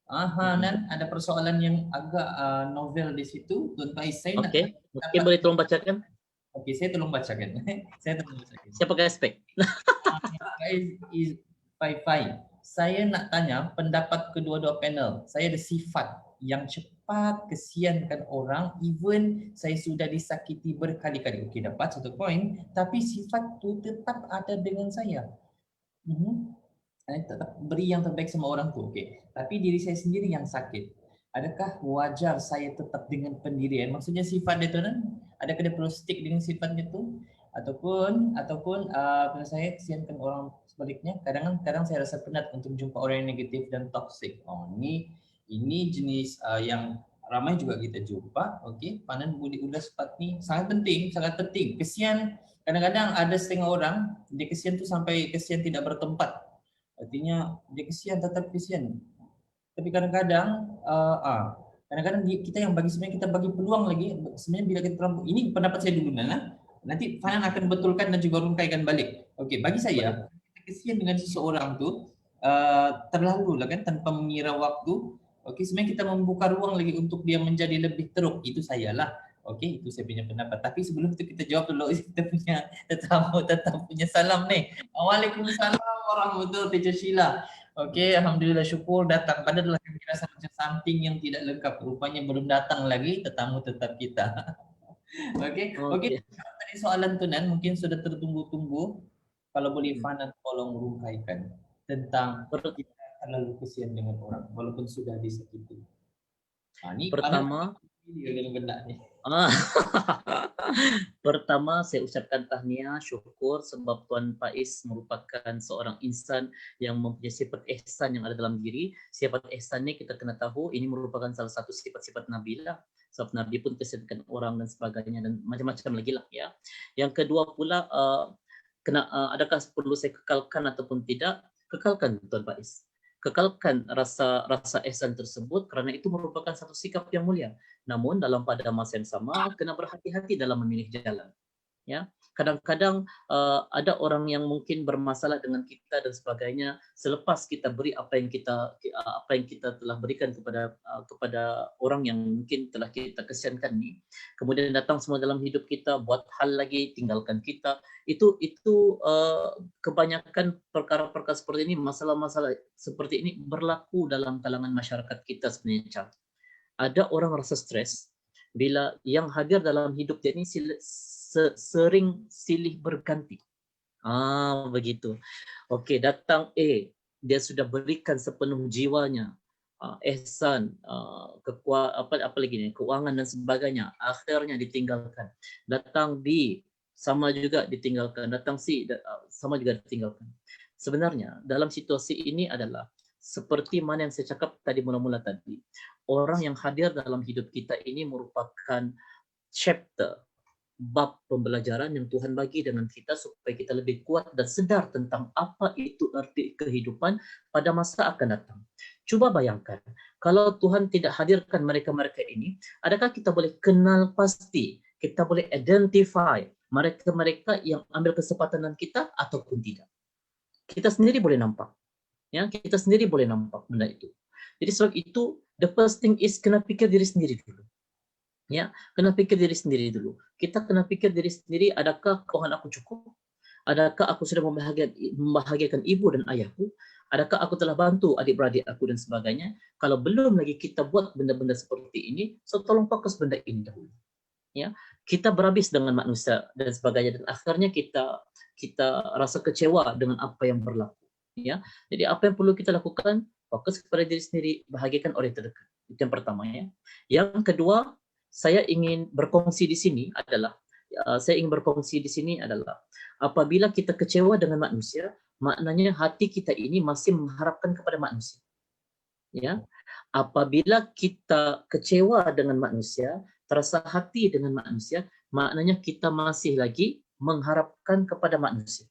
Aha, Nan, ada persoalan yang agak novel di situ. Tuan Faiz, saya nak Okey, mungkin dapat. boleh tolong bacakan. Okey, saya tolong bacakan. Saya tolong bacakan. Saya pakai aspek. Faiz is Fai. Saya nak tanya pendapat kedua-dua panel. Saya ada sifat yang cepat kesiankan orang, even saya sudah disakiti berkali-kali. Okey, dapat satu poin, tapi sifat tu tetap ada dengan saya. Saya tetap beri yang terbaik sama orang tu. Okey, tapi diri saya sendiri yang sakit. Adakah wajar saya tetap dengan pendirian? Maksudnya sifat dia tu kan? Adakah dia perlu stick dengan sifatnya tu? Ataupun kalau saya kesiankan orang sebaliknya, kadang-kadang saya rasa penat untuk jumpa orang yang negatif dan toxic. Oh, ini jenis yang ramai juga kita jumpa. Okey, panan budi ulas sepat ni sangat penting. Kesian, kadang-kadang ada setengah orang dia kesian tu sampai kesian tidak bertempat. Artinya dia kesian, tetap kesian. Tapi kadang-kadang kita yang sebenarnya kita bagi peluang lagi. Sebenarnya bila kita terlalu, ini pendapat saya dulu Nana. Nanti Fanan akan betulkan dan juga rungkaikan balik. Okey, bagi saya kita kesian dengan seseorang tu terlalu lah kan, tanpa mengira waktu. Okey, sebenarnya kita membuka ruang lagi untuk dia menjadi lebih teruk. Itu saya lah. Okey, itu saya punya pendapat. Tapi sebelum itu kita jawab dulu kita punya tetamu punya salam ni. Waalaikumsalam warahmatullahi Teacher Sheila. Okey, alhamdulillah, syukur datang. Padahal kami rasa macam something yang tidak lengkap. Rupanya belum datang lagi tetamu tetap kita. Okey. Tadi soalan tu Nan mungkin sudah tertunggu-tunggu. Kalau boleh Fanan tolong rungkaikan tentang kita terlalu kesian dengan orang walaupun sudah disakiti. Ni Pertama, benda ni. Pertama, saya ucapkan tahniah, syukur sebab Tuan Faiz merupakan seorang insan yang mempunyai sifat ihsan yang ada dalam diri. Sifat ihsan ni kita kena tahu ini merupakan salah satu sifat-sifat Nabi lah. Sebab Nabi pun kesiankan orang dan sebagainya dan macam-macam lagi lah ya. Yang kedua pula, adakah perlu saya kekalkan ataupun tidak? Kekalkan Tuan Faiz. Kekalkan rasa ihsan tersebut kerana itu merupakan satu sikap yang mulia. Namun dalam pada masa yang sama kena berhati-hati dalam memilih jalan. Ya, kadang-kadang ada orang yang mungkin bermasalah dengan kita dan sebagainya. Selepas kita beri apa yang kita telah berikan kepada orang yang mungkin telah kita kesiankan ni, kemudian datang semua dalam hidup kita, buat hal lagi, tinggalkan kita. Itu kebanyakan perkara-perkara seperti ini, masalah-masalah seperti ini berlaku dalam kalangan masyarakat kita sebenarnya. Ada orang rasa stres bila yang hadir dalam hidup dia ini sering silih berganti. Begitu. Okey, datang A, dia sudah berikan sepenuh jiwanya, ihsan, apa lagi ni, keuangan dan sebagainya, akhirnya ditinggalkan. Datang B, sama juga ditinggalkan. Datang C, sama juga ditinggalkan. Sebenarnya dalam situasi ini adalah seperti mana yang saya cakap tadi mula-mula tadi. Orang yang hadir dalam hidup kita ini merupakan chapter, bab pembelajaran yang Tuhan bagi dengan kita supaya kita lebih kuat dan sedar tentang apa itu arti kehidupan pada masa akan datang. Cuba bayangkan, kalau Tuhan tidak hadirkan mereka-mereka ini, adakah kita boleh kenal pasti, kita boleh identify mereka-mereka yang ambil kesempatan dengan kita ataupun tidak? Kita sendiri boleh nampak. Ya, kita sendiri boleh nampak benda itu. Jadi sebab itu, the first thing is kena fikir diri sendiri dulu. Ya, kena fikir diri sendiri dulu. Kita kena fikir diri sendiri, adakah keuangan aku cukup? Adakah aku sudah membahagiakan ibu dan ayahku? Adakah aku telah bantu adik-beradik aku dan sebagainya? Kalau belum lagi kita buat benda-benda seperti ini, so tolong fokus benda ini dahulu. Ya, kita berhabis dengan manusia dan sebagainya dan akhirnya kita rasa kecewa dengan apa yang berlaku. Ya, jadi apa yang perlu kita lakukan? Fokus kepada diri sendiri, bahagiakan orang terdekat. Itu yang pertama ya. Yang kedua, saya ingin berkongsi di sini adalah apabila kita kecewa dengan manusia, maknanya hati kita ini masih mengharapkan kepada manusia. Ya. Apabila kita kecewa dengan manusia, terasa hati dengan manusia, maknanya kita masih lagi mengharapkan kepada manusia.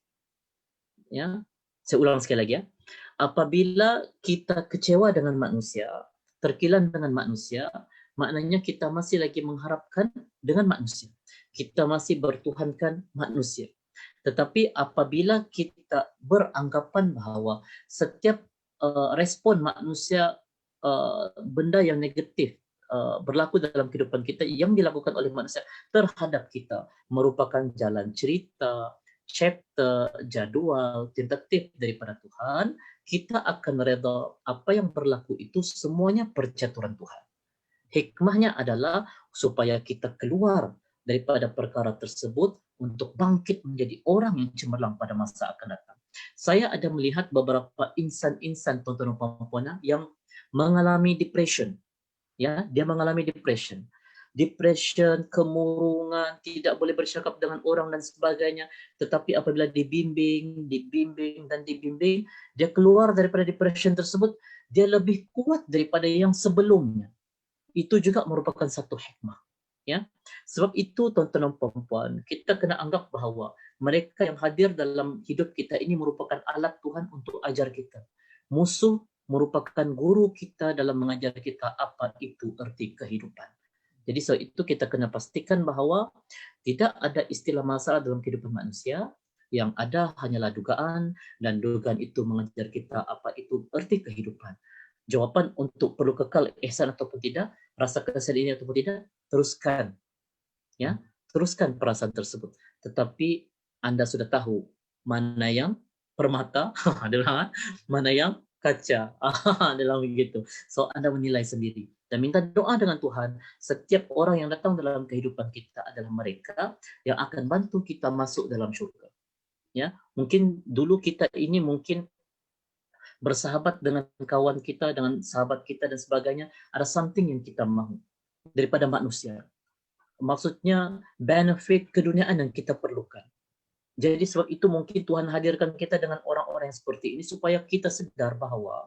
Ya. Saya ulang sekali lagi ya. Apabila kita kecewa dengan manusia, terkilan dengan manusia, maknanya kita masih lagi mengharapkan dengan manusia. Kita masih bertuhankan manusia. Tetapi apabila kita beranggapan bahwa setiap respon manusia, benda yang negatif berlaku dalam kehidupan kita yang dilakukan oleh manusia terhadap kita merupakan jalan cerita, chapter, jadual, tentatif daripada Tuhan, kita akan reda apa yang berlaku itu semuanya percaturan Tuhan. Hikmahnya adalah supaya kita keluar daripada perkara tersebut untuk bangkit menjadi orang yang cemerlang pada masa akan datang. Saya ada melihat beberapa insan-insan tuan-tuan dan puan-puan yang mengalami depression. Ya, dia mengalami depression, kemurungan, tidak boleh bercakap dengan orang dan sebagainya. Tetapi apabila dibimbing, dia keluar daripada depression tersebut, dia lebih kuat daripada yang sebelumnya. Itu juga merupakan satu hikmah. Ya, sebab itu tuan-tuan dan puan-puan, kita kena anggap bahawa mereka yang hadir dalam hidup kita ini merupakan alat Tuhan untuk ajar kita. Musuh merupakan guru kita dalam mengajar kita apa itu erti kehidupan. Jadi sebab itu kita kena pastikan bahawa tidak ada istilah masalah dalam kehidupan manusia, yang ada hanyalah dugaan, dan dugaan itu mengajar kita apa itu erti kehidupan. Jawapan untuk perlu kekal ihsan ataupun tidak, rasa kesedihan ataupun tidak, teruskan. Ya, teruskan perasaan tersebut. Tetapi Anda sudah tahu mana yang permata, mana yang kaca, dalam begitu. So Anda menilai sendiri dan minta doa dengan Tuhan. Setiap orang yang datang dalam kehidupan kita adalah mereka yang akan bantu kita masuk dalam syurga. Ya, mungkin dulu kita ini mungkin bersahabat dengan kawan kita, dengan sahabat kita dan sebagainya, ada something yang kita mahu daripada manusia. Maksudnya benefit keduniaan yang kita perlukan. Jadi sebab itu mungkin Tuhan hadirkan kita dengan orang-orang yang seperti ini supaya kita sedar bahawa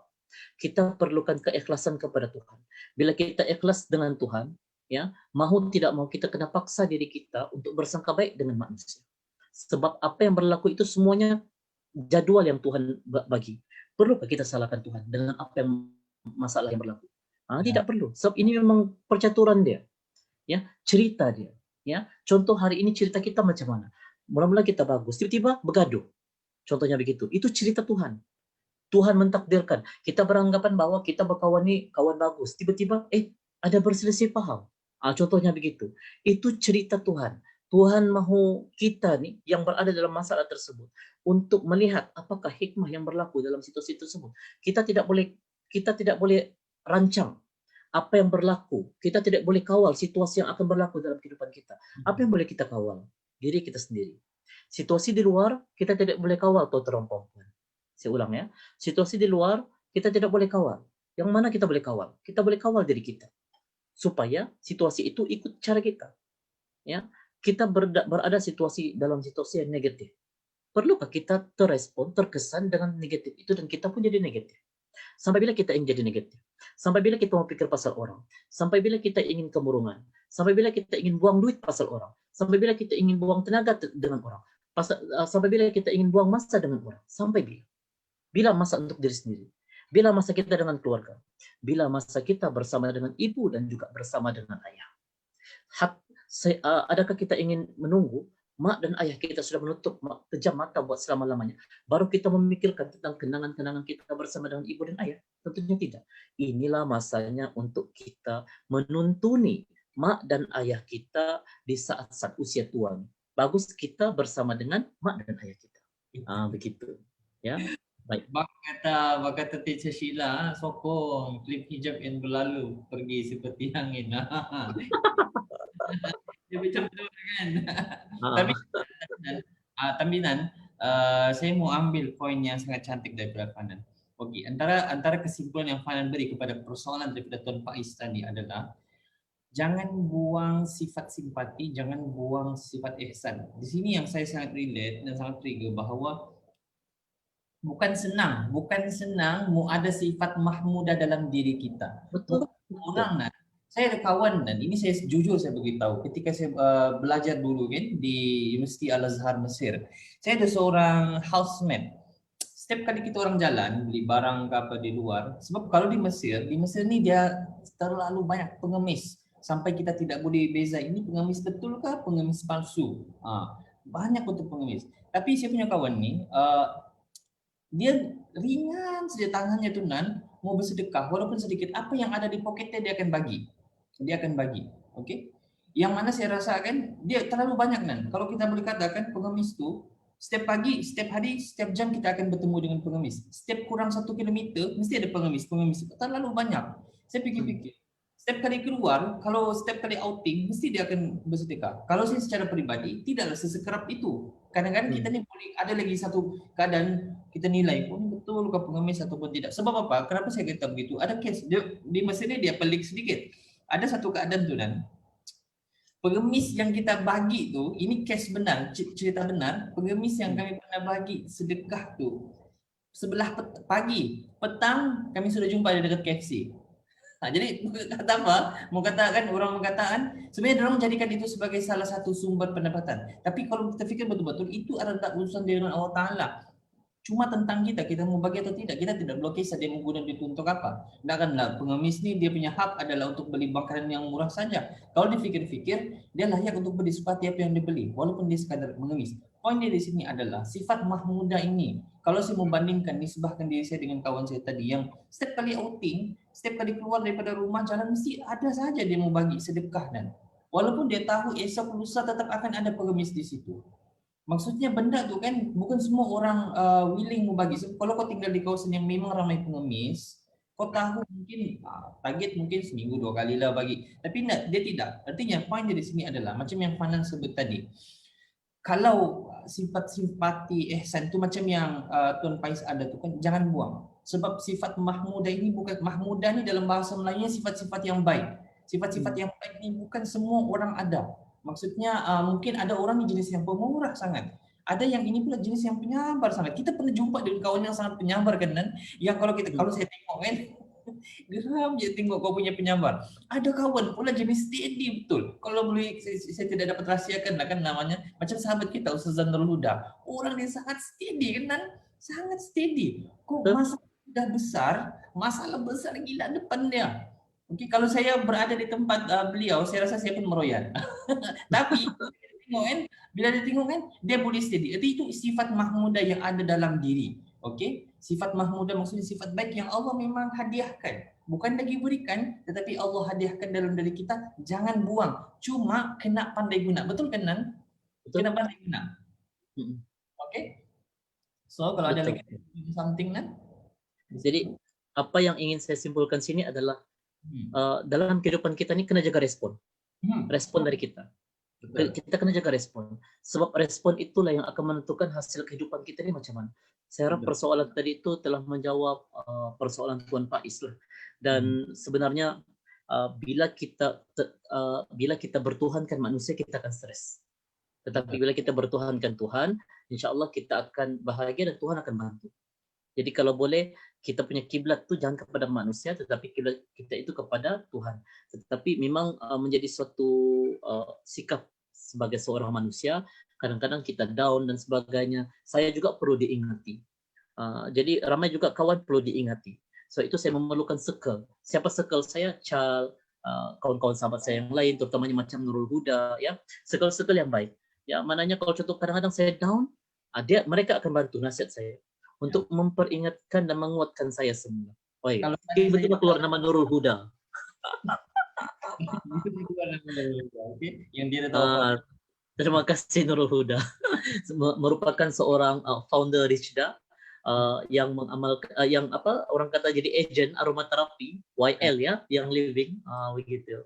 kita perlukan keikhlasan kepada Tuhan. Bila kita ikhlas dengan Tuhan, ya, mahu tidak mahu kita kena paksa diri kita untuk bersangka baik dengan manusia. Sebab apa yang berlaku itu semuanya jadual yang Tuhan bagi. Perlukah kita salahkan Tuhan dengan apa yang masalah yang berlaku? Tidak perlu. Sebab ini memang percaturan dia. Ya, cerita dia. Ya, contoh hari ini cerita kita macam mana? Mula-mula kita bagus, tiba-tiba bergaduh. Contohnya begitu. Itu cerita Tuhan. Tuhan mentakdirkan. Kita beranggapan bahwa kita berkawan ni kawan bagus. Tiba-tiba ada berselisih paham. Contohnya begitu. Itu cerita Tuhan. Tuhan mahu kita ni yang berada dalam masalah tersebut untuk melihat apakah hikmah yang berlaku dalam situasi tersebut. Kita tidak boleh rancang apa yang berlaku. Kita tidak boleh kawal situasi yang akan berlaku dalam kehidupan kita. Apa yang boleh kita kawal? Diri kita sendiri. Situasi di luar kita tidak boleh kawal atau terompokan. Saya ulang ya. Situasi di luar kita tidak boleh kawal. Yang mana kita boleh kawal? Kita boleh kawal diri kita. Supaya situasi itu ikut cara kita. Ya. Kita berada dalam situasi yang negatif. Perlukah kita terkesan dengan negatif itu dan kita pun jadi negatif? Sampai bila kita ingin jadi negatif? Sampai bila kita mau pikir pasal orang? Sampai bila kita ingin kemurungan? Sampai bila kita ingin buang duit pasal orang? Sampai bila kita ingin buang tenaga dengan orang? Sampai bila kita ingin buang masa dengan orang? Sampai bila? Bila masa untuk diri sendiri? Bila masa kita dengan keluarga? Bila masa kita bersama dengan ibu dan juga bersama dengan ayah? Adakah kita ingin menunggu mak dan ayah kita sudah menutup pejam mata buat selama-lamanya, baru kita memikirkan tentang kenangan-kenangan kita bersama dengan ibu dan ayah? Tentunya tidak. Inilah masanya untuk kita menuntuni mak dan ayah kita di saat-saat usia tua. Bagus kita bersama dengan mak dan ayah kita. Begitu. Ya. Baik. Bak kata Teacher Sheila, sokong klip hijab yang berlalu pergi seperti angin. Dia macam tu kan. Tapi saya mau ambil poin yang sangat cantik daripada Fanan. Okey, antara kesimpulan yang Fanan beri kepada persoalan daripada Tuan Faiz tadi adalah jangan buang sifat simpati, jangan buang sifat ihsan. Di sini yang saya sangat relate dan sangat trigger bahawa bukan senang mau ada sifat mahmudah dalam diri kita. Betul. Orang saya ada kawan dan ini saya jujur saya beritahu ketika saya belajar dulu kan di Universiti Al-Azhar Mesir. Saya ada seorang housemate. Setiap kali kita orang jalan beli barang ke apa di luar, sebab kalau di Mesir ni dia terlalu banyak pengemis. sampai kita tidak boleh beza ini pengemis betul kah, pengemis palsu. Banyak untuk pengemis. Tapi saya punya kawan nih, dia ringan saja tangannya tuh Nan, mau bersedekah walaupun sedikit, apa yang ada di poketnya dia akan bagi. Dia akan bagi. Oke? Yang mana saya rasakan dia terlalu banyak Nan. Kalau kita boleh katakan pengemis tuh setiap pagi, setiap hari, setiap jam kita akan bertemu dengan pengemis. Setiap kurang 1 kilometer mesti ada pengemis. Pengemis terlalu banyak. Saya pikir-pikir, setiap kali keluar, kalau setiap kali outing, mesti dia akan bersedekah. Kalau saya secara pribadi, tidaklah sesekerap itu. Kadang-kadang kita nih boleh ada lagi satu keadaan kita nilai pun betul ke pengemis ataupun tidak. Sebab apa? Kenapa saya kata begitu? Ada case di Mesir ini dia pelik sedikit. Ada satu keadaan tuh Dan, pengemis yang kita bagi tuh, ini case benar, cerita benar. Pengemis yang kami pernah bagi sedekah tuh, sebelah pagi, petang kami sudah jumpa di dekat KFC. Jadi kata apa? Mau katakan orang mengatakan sebenarnya orang menjadikan itu sebagai salah satu sumber pendapatan. Tapi kalau kita fikir betul-betul itu adalah urusan dengan Allah Taala. Cuma tentang kita mau bagi atau tidak, kita tidak blokir saja mau guna itu untuk apa. Tidak kan lah, pengemis ini dia punya hak adalah untuk beli makanan yang murah saja. Kalau dipikir-pikir, dia layak untuk beli seperti apa yang dibeli, walaupun dia sekadar pengemis. Poinnya di sini adalah sifat mahmudah ini. Kalau saya membandingkan, nisbahkan diri saya dengan kawan saya tadi yang setiap kali outing, setiap kali keluar daripada rumah jalan mesti ada saja dia mau bagi sedekah Dan walaupun dia tahu esok lusa tetap akan ada pengemis di situ. Maksudnya benda tuh kan bukan semua orang willing mau bagi. Kalau kau tinggal di kawasan yang memang ramai pengemis, kau tahu mungkin target mungkin seminggu 2 kali lah bagi. Tapi enggak, dia tidak. Artinya poin di sini adalah macam yang Fanan sebut tadi. Kalau sifat simpati ihsan itu macam yang Tuan Pais ada tuh kan jangan buang. Sebab sifat mahmudah ini bukan mahmudah ini dalam bahasa Melayunya sifat-sifat yang baik. Sifat-sifat yang baik ini bukan semua orang ada. Maksudnya mungkin ada orang yang jenis yang pemurah sangat. Ada yang ini pula jenis yang penyabar sangat. Kita pernah jumpa dengan kawan yang sangat penyabar kan Dan? Yang kalau saya tengok kan geram je tengok kau punya penyabar. Ada kawan pula jenis steady betul. Kalau boleh saya tidak dapat rahsiakan lah kan namanya. Macam sahabat kita Ustaz Nurul Huda. Orang dia sangat steady kan Dan? Sangat steady. Kok masalah sudah besar, masalah besar gila depan dia. Oke, kalau saya berada di tempat beliau, saya rasa saya pun meroyan. Tapi bila dia tengok kan, dia boleh steady. Jadi itu sifat mahmudah yang ada dalam diri. Oke, sifat mahmudah maksudnya sifat baik yang Allah memang hadiahkan. Bukan lagi berikan, tetapi Allah hadiahkan dalam diri kita. Jangan buang. Cuma kena pandai guna. Betul kan Nan? Betul. Kena pandai guna. Oke. So kalau ada lagi something Nan? Jadi apa yang ingin saya simpulkan sini adalah dalam kehidupan kita ini kena jaga respon. Respon dari kita. Kita kena jaga respon. Sebab respon itulah yang akan menentukan hasil kehidupan kita ini macam mana. Saya harap persoalan tadi itu telah menjawab persoalan Tuan Faiz lah. Dan sebenarnya bila kita bertuhankan manusia, kita akan stres. Tetapi bila kita bertuhankan Tuhan, insya Allah kita akan bahagia dan Tuhan akan bantu. Jadi kalau boleh kita punya kiblat tu jangan kepada manusia, tetapi kiblat kita itu kepada Tuhan. Tetapi memang menjadi suatu sikap sebagai seorang manusia, kadang-kadang kita down dan sebagainya. Saya juga perlu diingati. Jadi ramai juga kawan perlu diingati. So itu saya memerlukan circle. Siapa circle saya? Chal, kawan-kawan sahabat saya yang lain, terutamanya macam Nurul Huda, ya. Circle-circle yang baik. Ya, mananya kalau contoh kadang-kadang saya down, mereka akan bantu nasihat saya untuk memperingatkan dan menguatkan saya semua. Kalau tiba-tiba keluar nama Nurul Huda. Yang dia tahu. Terima kasih Nurul Huda. Merupakan seorang founder Richda yang mengamalkan orang kata jadi agent aromaterapi YL ya, yang living begitu.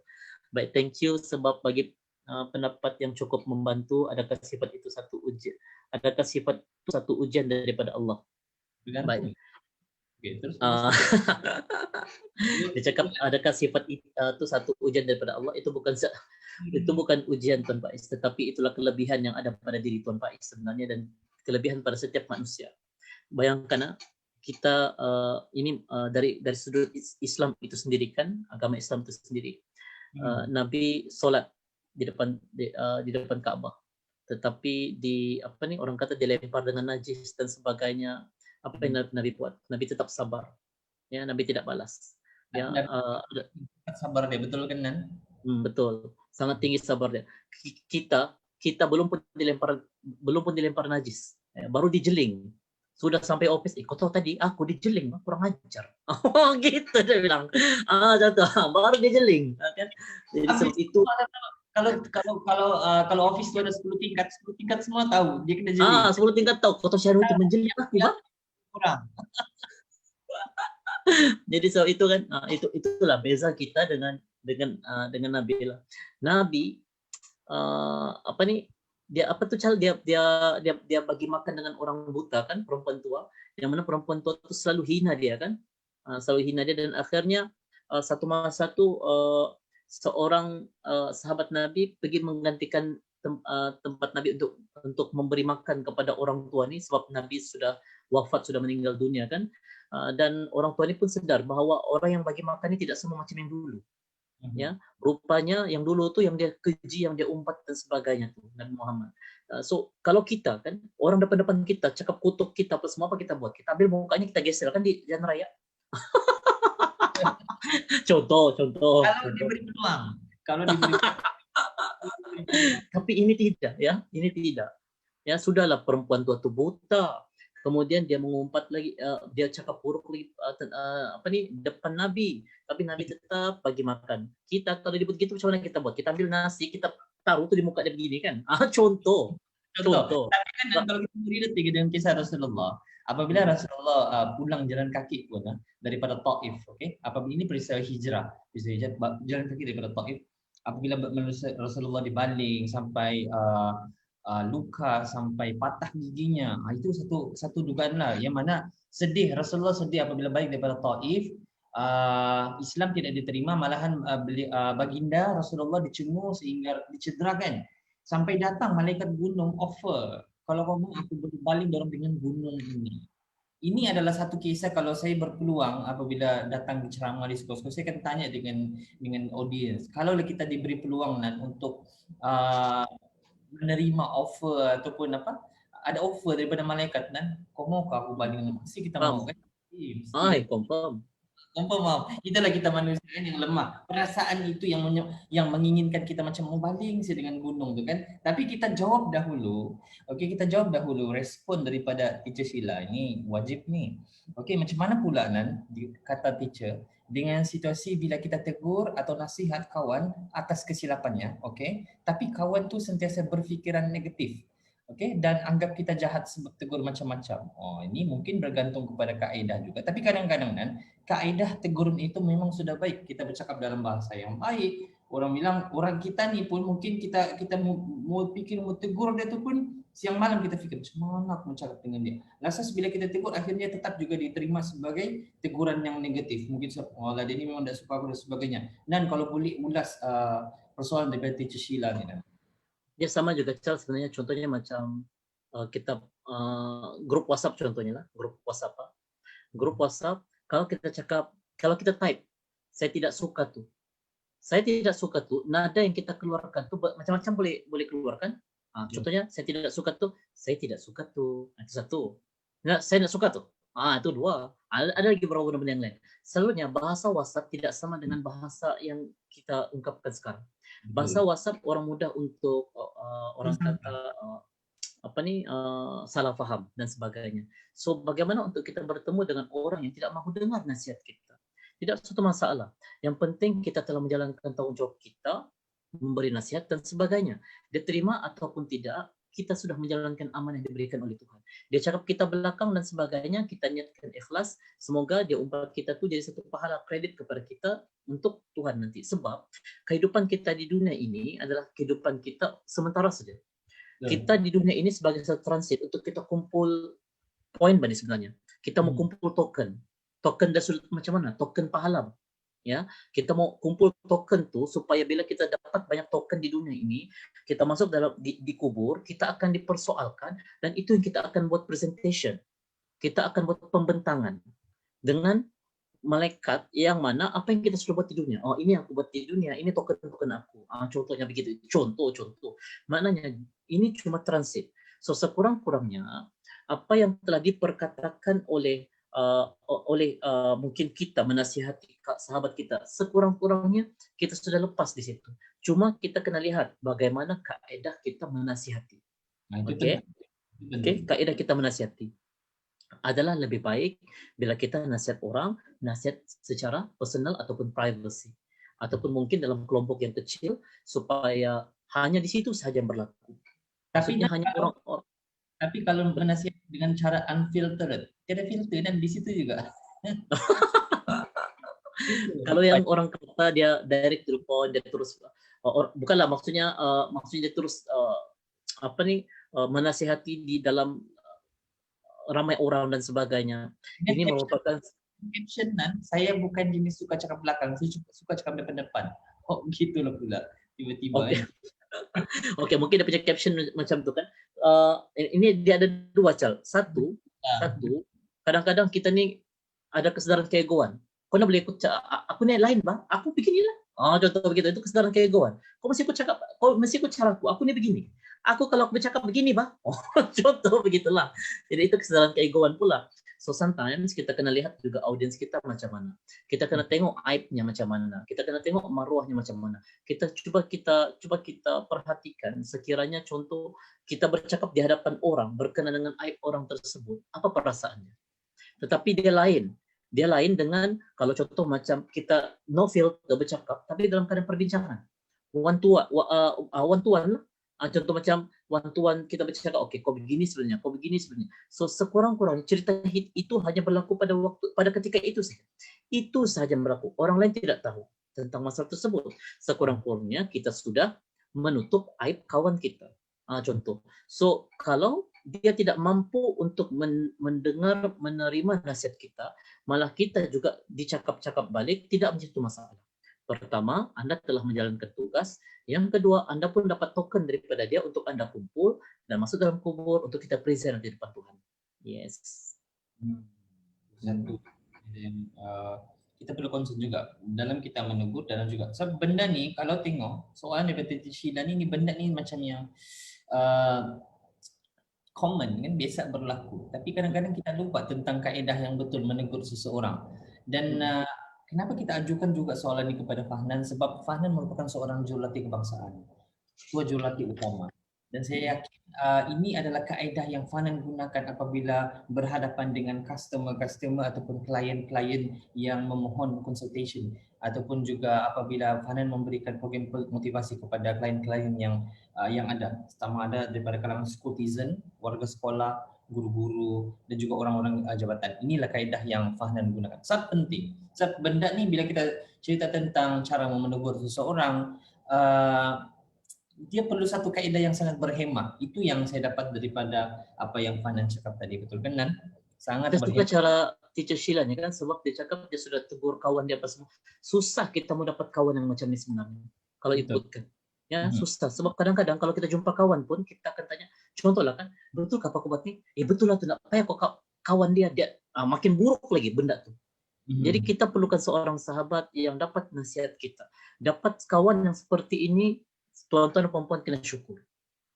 Baik, thank you sebab bagi pendapat yang cukup membantu. Adakah sifat itu satu ujian? Adakah sifat itu satu ujian daripada Allah? Baik. Terus dia cakap adakah sifat itu satu ujian daripada Allah? Itu bukan ujian Tuan Faiz, tetapi itulah kelebihan yang ada pada diri Tuan Faiz sebenarnya dan kelebihan pada setiap manusia. Bayangkan kita ini dari sudut Islam itu sendiri kan, agama Islam itu sendiri. Nabi solat di depan Ka'bah. Tetapi orang kata dilempar dengan najis dan sebagainya. Apa yang Nabi buat? Nabi tetap sabar. Ya, Nabi tidak balas. Ya, sabar dia betul kan Nan? Betul. Sangat tinggi sabarnya. Kita belum pun dilempar najis. Baru dijeling. Sudah sampai office, kau tahu tadi aku dijeling, kurang ajar. Oh gitu dia bilang. Contoh, baru dijeling. Kan? Jadi Tapi sebab itu kalau office itu ada 10 tingkat, 10 tingkat semua tahu dia kena jeli. 10 tingkat tahu. Kau tahu Syarul menjeling aku, Bang. Kurang. Jadi so itu kan itulah beza kita dengan Nabi lah. Nabi apa nih dia apa tuh Cal dia bagi makan dengan orang buta kan, perempuan tua, yang mana perempuan tua itu selalu hina dia kan, selalu hina dia, dan akhirnya satu masa tuh seorang sahabat Nabi pergi menggantikan tempat Nabi untuk memberi makan kepada orang tua nih, sebab Nabi sudah wafat, sudah meninggal dunia kan. Dan orang tua ini pun sedar bahwa orang yang bagi makan ini tidak sama macam yang dulu. Ya, rupanya yang dulu tuh yang dia keji, yang dia umpat dan sebagainya tuh Nabi Muhammad. So kalau kita kan orang depan-depan kita cakap kutuk kita apa semua, apa kita buat? Kita ambil mukanya, kita geser kan di jalan raya. contoh. Kalau diberi peluang, tapi ini tidak ya, ini tidak. Ya sudahlah, perempuan tua itu buta. Kemudian dia mengumpat lagi, dia cakap buruk lagi apa nih depan Nabi, tapi Nabi tetap bagi makan. Kita kalau dibuat gitu macam mana kita buat? Kita ambil nasi, kita taruh tuh di muka dia begini kan. Contoh. Tapi kan kalau kita relate dengan kisah Rasulullah, apabila Rasulullah pulang jalan kaki pun daripada Taif, okay? Apabila ini peristiwa hijrah, jalan kaki daripada Taif, apabila Rasulullah dibaling sampai luka, sampai patah giginya, itu satu dugaan lah, yang mana Rasulullah sedih apabila balik daripada Taif. Islam tidak diterima, malahan baginda Rasulullah dicengur sehingga dicederakan, sampai datang malaikat gunung offer, kalau kamu aku berbaling dorong dengan gunung ini. Ini adalah satu kisah, kalau saya berpeluang apabila datang di ceramah di sekolah, saya akan tanya dengan audiens, kalau kita diberi peluang untuk menerima offer ataupun ada offer daripada malaikat, kau mau aku baling? Pasti kita mau kan? Confirm. Itulah kita manusia yang lemah. Perasaan itu yang menginginkan kita macam mau baling dengan gunung tu kan. Tapi kita jawab dahulu. Okey, kita jawab dahulu respon daripada teacher Sheila ini wajib ni. Okey, macam mana pula kata teacher dengan situasi bila kita tegur atau nasihat kawan atas kesilapannya, okey? Tapi kawan tu sentiasa berfikiran negatif. Okey, dan anggap kita jahat sebab tegur macam-macam. Ini mungkin bergantung kepada kaedah juga. Tapi kadang-kadang kaedah teguran itu memang sudah baik. Kita bercakap dalam bahasa yang baik. Orang bilang, orang kita ni pun mungkin kita mau fikir mau tegur dia tu pun siang malam kita fikir macam mana aku bercakap dengan dia. Lantas bila kita tegur akhirnya tetap juga diterima sebagai teguran yang negatif. Mungkin dia ni memang tak suka aku dan sebagainya. Dan kalau boleh ulas persoalan daripada teacher Sheila ni. Dia sama juga Charles, sebenarnya contohnya macam kita grup WhatsApp contohnya lah, grup WhatsApp kalau kita type saya tidak suka tuh, nada yang kita keluarkan tuh macam-macam boleh keluarkan. Contohnya saya tidak suka tuh, itu satu. Nah, saya tidak suka tuh, itu dua. Ada lagi beberapa benda yang lain. Selalunya bahasa WhatsApp tidak sama dengan bahasa yang kita ungkapkan sekarang. Bahasa WhatsApp orang mudah untuk orang kata salah faham dan sebagainya. So bagaimana untuk kita bertemu dengan orang yang tidak mahu dengar nasihat kita? Tidak suatu masalah. Yang penting kita telah menjalankan tanggung jawab kita, memberi nasihat dan sebagainya. Dia terima ataupun tidak, kita sudah menjalankan amanah yang diberikan oleh Tuhan. Dia cakap kita belakang dan sebagainya, kita niatkan ikhlas. Semoga dia umpat kita tuh jadi satu pahala kredit kepada kita untuk Tuhan nanti. Sebab kehidupan kita di dunia ini adalah kehidupan kita sementara saja. Kita di dunia ini sebagai satu transit untuk kita kumpul poin bani sebenarnya. Kita mau kumpul token dah sudah macam mana? Token pahala. Ya, kita mau kumpul token tuh supaya bila kita dapat banyak token di dunia ini, kita masuk dalam di kubur, kita akan dipersoalkan dan itu yang kita akan buat presentation. Kita akan buat pembentangan dengan malaikat yang mana apa yang kita sudah buat di dunia. Ini yang aku buat di dunia, ini token-token aku. Contohnya begitu. Contoh. Maknanya ini cuma transit. So sekurang-kurangnya apa yang telah diperkatakan oleh oleh mungkin kita menasihati sahabat kita, sekurang-kurangnya kita sudah lepas di situ. Cuma kita kena lihat bagaimana kaedah kita menasihati. Nah, itu Okey? penting. Okey, kaedah kita menasihati adalah lebih baik bila kita nasihat orang, nasihat secara personal ataupun privacy. Ataupun mungkin dalam kelompok yang kecil supaya hanya di situ saja yang berlaku. Tapi Maksudnya hanya orang kalau menasihati dengan cara unfiltered, tiada filter dan di situ juga. kalau yang orang kata dia direct to the point, dia terus bukanlah maksudnya dia terus menasihati di dalam ramai orang dan sebagainya. Ini merupakan captionan, saya bukan jenis suka cakap belakang, saya suka cakap depan-depan. Oh gitu loh pula, tiba-tiba. Okey. Okey, mungkin dia punya caption macam tu kan. Ini dia ada dua cal. Satu, kadang-kadang kita ni ada kesedaran keegoan. Kau nak boleh ikut aku ni lain bang, aku beginilah. Contoh begitu, itu kesedaran keegoan. Kau mesti ikut caraku, aku ni begini. Aku kalau aku bercakap begini bang, contoh begitulah. Jadi itu kesedaran keegoan pula. So sometimes kita kena lihat juga audiens kita macam mana. Kita kena tengok aibnya macam mana. Kita kena tengok maruahnya macam mana. Kita perhatikan sekiranya contoh kita bercakap di hadapan orang berkenaan dengan aib orang tersebut, apa perasaannya. Tetapi dia lain dengan kalau contoh macam kita no filter bercakap tapi dalam keadaan perbincangan. One to one contoh macam one kita bercakap, okey kau begini sebenarnya. So sekurang-kurangnya cerita itu hanya berlaku pada ketika itu saja. Itu sahaja berlaku. Orang lain tidak tahu tentang masalah tersebut. Sekurang-kurangnya kita sudah menutup aib kawan kita. Contoh. So kalau dia tidak mampu untuk mendengar, menerima nasihat kita, malah kita juga dicakap-cakap balik, tidak menjadi masalah. Pertama, Anda telah menjalankan tugas. Yang kedua, Anda pun dapat token daripada dia untuk Anda kumpul dan masuk dalam kubur untuk kita present di depan Tuhan. Yes. Satu. Kita perlu concern juga dalam kita menegur dan juga sebab benda ni kalau tengok soalan daripada Sheila ni benda ni macam yang common kan, biasa berlaku. Tapi kadang-kadang kita lupa tentang kaedah yang betul menegur seseorang. Dan kenapa kita ajukan juga soalan ini kepada Fahnan? Sebab Fahnan merupakan seorang jurulatih kebangsaan, ketua jurulatih utama. Dan saya yakin ini adalah kaedah yang Fahnan gunakan apabila berhadapan dengan customer ataupun klien-klien yang memohon consultation, ataupun juga apabila Fahnan memberikan program motivasi kepada klien-klien yang ada, pertama ada daripada kalangan citizen, warga sekolah, guru-guru dan juga orang-orang jabatan. Inilah kaedah yang Fahnan gunakan. Sangat penting. Sebab benda ni bila kita cerita tentang cara menegur seseorang, dia perlu satu kaedah yang sangat berhemah. Itu yang saya dapat daripada apa yang Fahnan cakap tadi, betul kan Nan? Sangat berhemah. Suka cara teacher Sheila ni kan, sebab dia cakap dia sudah tegur kawan dia apa semua. Susah kita mau dapat kawan yang macam ni sebenarnya. Kalau ikutkan. Ya, susah. Sebab kadang-kadang kalau kita jumpa kawan pun kita akan tanya, contohlah kan, betul apa aku buat ni? Betul lah tu, nak payah kok kawan dia makin buruk lagi benda tu. Jadi kita perlukan seorang sahabat yang dapat nasihat kita. Dapat kawan yang seperti ini, tuan-tuan dan puan-puan kena syukur.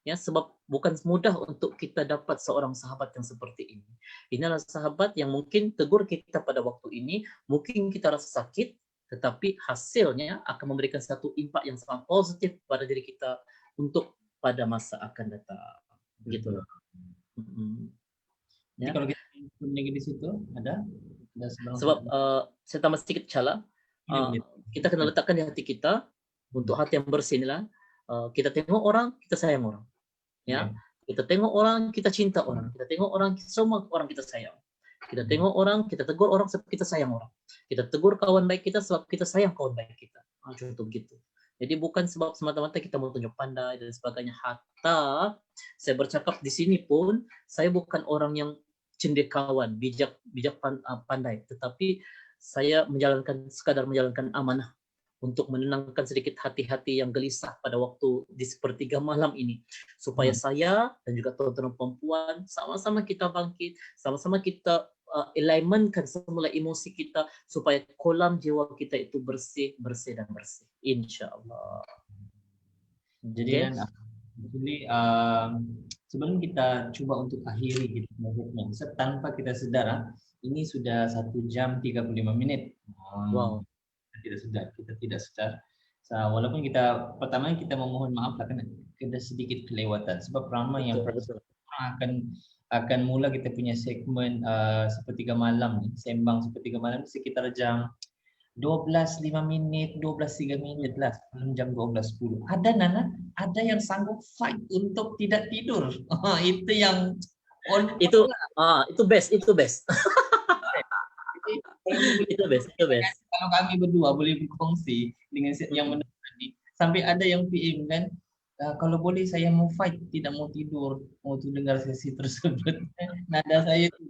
Ya, sebab bukan mudah untuk kita dapat seorang sahabat yang seperti ini. Inilah sahabat yang mungkin tegur kita pada waktu ini, mungkin kita rasa sakit, tetapi hasilnya akan memberikan satu impak yang sangat positif pada diri kita untuk pada masa akan datang. Begitulah. Jadi kalau kita lagi di situ ada sebab saya tambah sedikit cala, kita kena letakkan di hati kita untuk hati yang bersih inilah. Kita tengok orang, kita sayang orang. Ya, kita tengok orang, kita cinta orang. Kita tengok orang, semua orang kita sayang. Kita tengok orang, kita tegur orang sebab kita sayang orang. Kita tegur kawan baik kita sebab kita sayang kawan baik kita. Contoh begitu. Jadi bukan sebab semata-mata kita mau tunjuk pandai dan sebagainya. Hatta saya bercakap di sini pun, saya bukan orang yang cendekiawan, bijak pandai. Tetapi saya sekadar menjalankan amanah untuk menenangkan sedikit hati-hati yang gelisah pada waktu di sepertiga malam ini. Supaya saya dan juga tuan-tuan perempuan sama-sama kita bangkit, sama-sama kita alignmentkan semula emosi kita supaya kolam jiwa kita itu bersih dan bersih. InsyaAllah. Jadi sebelum kita coba untuk akhiri gitu segmen, tanpa kita sedar, ini sudah 1 jam 35 menit. Wow. Kita tidak sedar. Walaupun kita pertama kita memohon maaf lah kan kita sedikit kelewatan sebab ramai yang Betul. akan mula kita punya segmen sepertiga malam nih, sembang sepertiga malam sekitar jam 12.05 menit, 12.03 menit lah sebelum jam 12.10. Ada Nana, ada yang sanggup fight untuk tidak tidur. Itu yang Itu best. Itu best. Kalau kami berdua boleh berkongsi dengan yang mendengar tadi, sampai ada yang PM kan, kalau boleh saya mau fight, tidak mau tidur, mau dengar sesi tersebut. Nada saya itu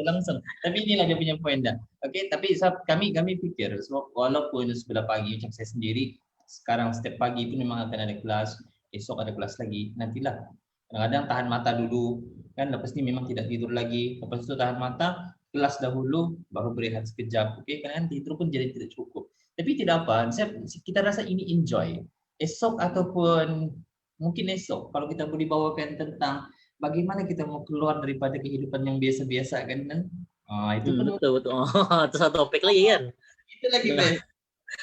langsung. Tapi inilah dia punya poin dah. Oke, tapi kami pikir walaupun sebelah pagi macam saya sendiri, sekarang setiap pagi itu memang akan ada kelas, esok ada kelas lagi, nantilah. Kadang-kadang tahan mata dulu, kan lepas ini memang tidak tidur lagi, lepas itu tahan mata, kelas dahulu, baru berehat sekejap, oke? Karena tidur pun jadi tidak cukup. Tapi tidak apa, kita rasa ini enjoy. Esok ataupun mungkin esok, kalau kita boleh bawakan tentang bagaimana kita mau keluar daripada kehidupan yang biasa-biasa kan? Itu pun betul. Itu satu topik lagi kan? Itu lagi kan?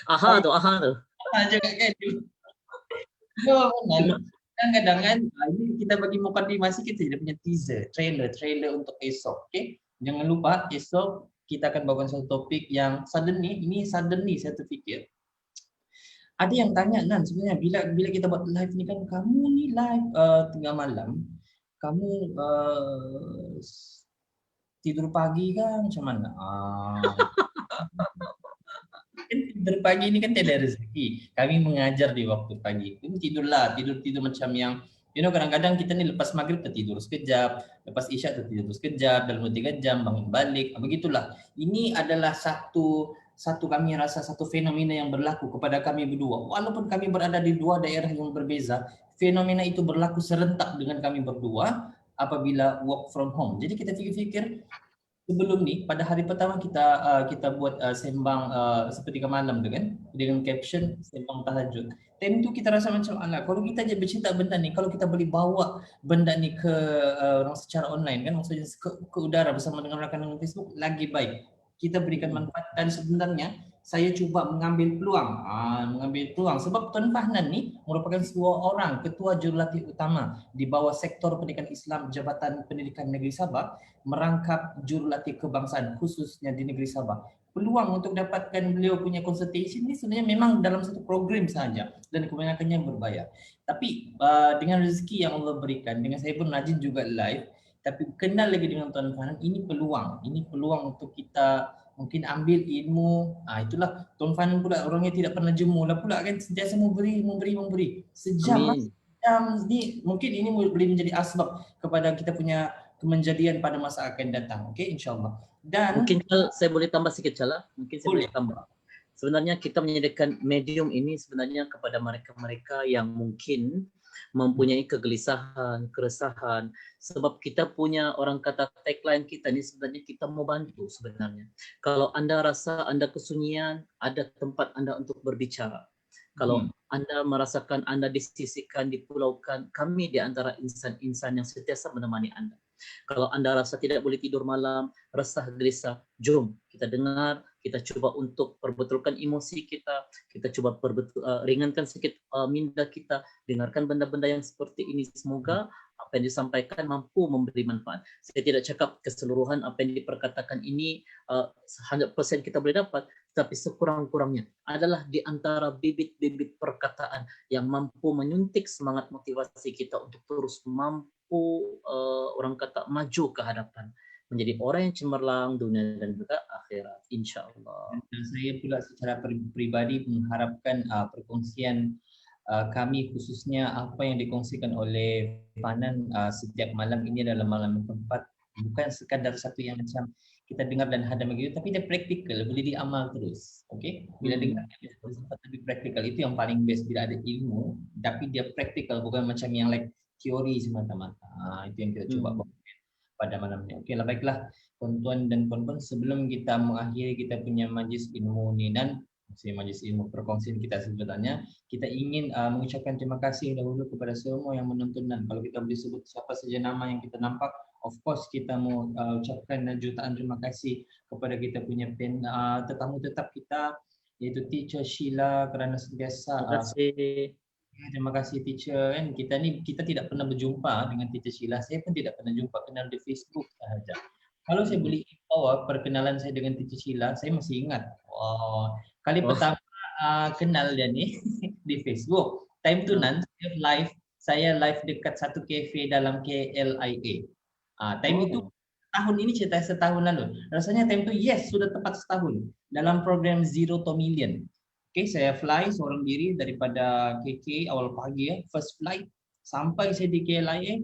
Aha tuh. Juga kan? Kadang-kadang kan ini kita bagi mukadimah kita tidak punya teaser, trailer untuk esok, oke? Jangan lupa esok kita akan bawakan satu topik yang suddenly saya terfikir. Ada yang tanya Nan, sebenarnya bila kita buat live ni kan, kamu ni live tengah malam, kamu tidur pagi kan macam mana? Tidur pagi ini kan tidak rezeki. Kami mengajar di waktu pagi. Tidur macam yang kadang-kadang kita ni lepas maghrib tertidur sekejap, lepas isya tertidur sekejap, dalam 3 jam bangun balik. Begitulah. Ini adalah satu kami rasa satu fenomena yang berlaku kepada kami berdua. Walaupun kami berada di dua daerah yang berbeza, fenomena itu berlaku serentak dengan kami berdua apabila work from home. Jadi kita fikir-fikir sebelum ni pada hari pertama kita buat sembang sepertiga malam tu kan, dengan caption sembang tahajud. Time tu kita rasa macam kalau kita je bercerita benda ni, kalau kita boleh bawa benda ni ke secara online kan, maksudnya ke udara bersama dengan rakan-rakan Facebook lagi baik. Kita berikan manfaat dan sebenarnya saya cuba mengambil peluang sebab Tuan Fahnan ni merupakan seorang ketua jurulatih utama di bawah sektor pendidikan Islam Jabatan Pendidikan Negeri Sabah, merangkap jurulatih kebangsaan khususnya di negeri Sabah. Peluang untuk dapatkan beliau punya consultation ni sebenarnya memang dalam satu program saja dan kebanyakannya berbayar. Tapi dengan rezeki yang Allah berikan, dengan saya pun rajin juga live, tapi kenal lagi dengan Tuan Fahnan, ini peluang untuk kita mungkin ambil ilmu. Itulah Tuan Fahnan pula orangnya tidak pernah jemu lah pula kan, sentiasa memberi sejam ni, mungkin ini boleh menjadi asbab kepada kita punya kemenjadian pada masa akan datang. Okey, insyaAllah. Dan mungkin saya boleh tambah sikit Cala. Sebenarnya kita menyediakan medium ini sebenarnya kepada mereka-mereka yang mungkin mempunyai kegelisahan, keresahan. Sebab kita punya orang kata tagline kita ni sebenarnya kita mau bantu sebenarnya. Kalau anda rasa anda kesunyian, ada tempat anda untuk berbicara. Kalau anda merasakan anda disisihkan, dipulaukan, kami di antara insan-insan yang sentiasa menemani anda. Kalau anda rasa tidak boleh tidur malam, resah, gelisah, jom kita dengar, kita cuba untuk perbetulkan emosi kita cuba ringankan sedikit minda kita, dengarkan benda-benda yang seperti ini. Semoga apa yang disampaikan mampu memberi manfaat. Saya tidak cakap keseluruhan apa yang diperkatakan ini 100% kita boleh dapat, tapi sekurang-kurangnya adalah di antara bibit-bibit perkataan yang mampu menyuntik semangat motivasi kita untuk terus mampu orang kata maju ke hadapan, menjadi orang yang cemerlang dunia dan juga akhirat, insya-Allah. Saya pula secara pribadi mengharapkan perkongsian kami khususnya apa yang dikongsikan oleh Fahnan setiap malam ini adalah malam yang tempat, bukan sekadar satu yang macam kita dengar dan hadam begitu, tapi dia praktikal, boleh diamal terus. Okey, bila dengar sempat lebih praktikal, itu yang paling best. Bila ada ilmu tapi dia praktikal, bukan macam yang like teori semata-mata. Itu yang kita cuba pada malam ini. Okeylah, baiklah tuan-tuan dan puan-puan, sebelum kita mengakhiri kita punya majlis ilmu ni, dan Majelis Ilmu Perkongsian kita sebenarnya kita ingin mengucapkan terima kasih dahulu kepada semua yang menonton, dan kalau kita boleh sebut siapa saja nama yang kita nampak, of course kita mau ucapkan jutaan terima kasih kepada kita punya tetamu tetap kita, yaitu Teacher Sheila, kerana sentiasa Terima kasih. terima kasih teacher. Kan kita tidak pernah berjumpa dengan Teacher Sheila, saya pun tidak pernah jumpa, kenal di Facebook sahaja. Kalau saya boleh bawa perkenalan saya dengan Teacher Sheila, saya masih ingat. Kali pertama kenal dia ni di Facebook. Time tu saya live dekat satu kafe dalam KLIA. Time itu tahun ini cerita setahun lalu. Rasanya time tu yes sudah tepat setahun dalam program Zero to Million. Saya fly seorang diri daripada KK awal pagi first flight sampai saya di KLIA.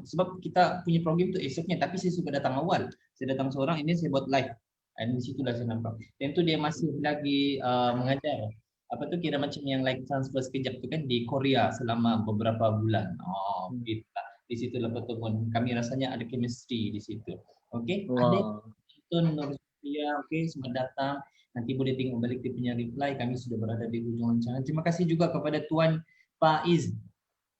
Sebab kita punya program tu esoknya, tapi saya suka datang awal. Saya datang seorang, ini saya buat live. Dan di situlah saya nampak. Dan tu dia masih lagi mengajar. Apa tu kira macam yang like transfer sekejap tu kan di Korea selama beberapa bulan. Gitu lah. Di situlah pertemuan. Kami rasanya ada chemistry di situ. Ada itu Nur Sofia, selamat datang. Nanti boleh tengok balik dia punya reply. Kami sudah berada di hujung rancangan. Terima kasih juga kepada Tuan Faiz.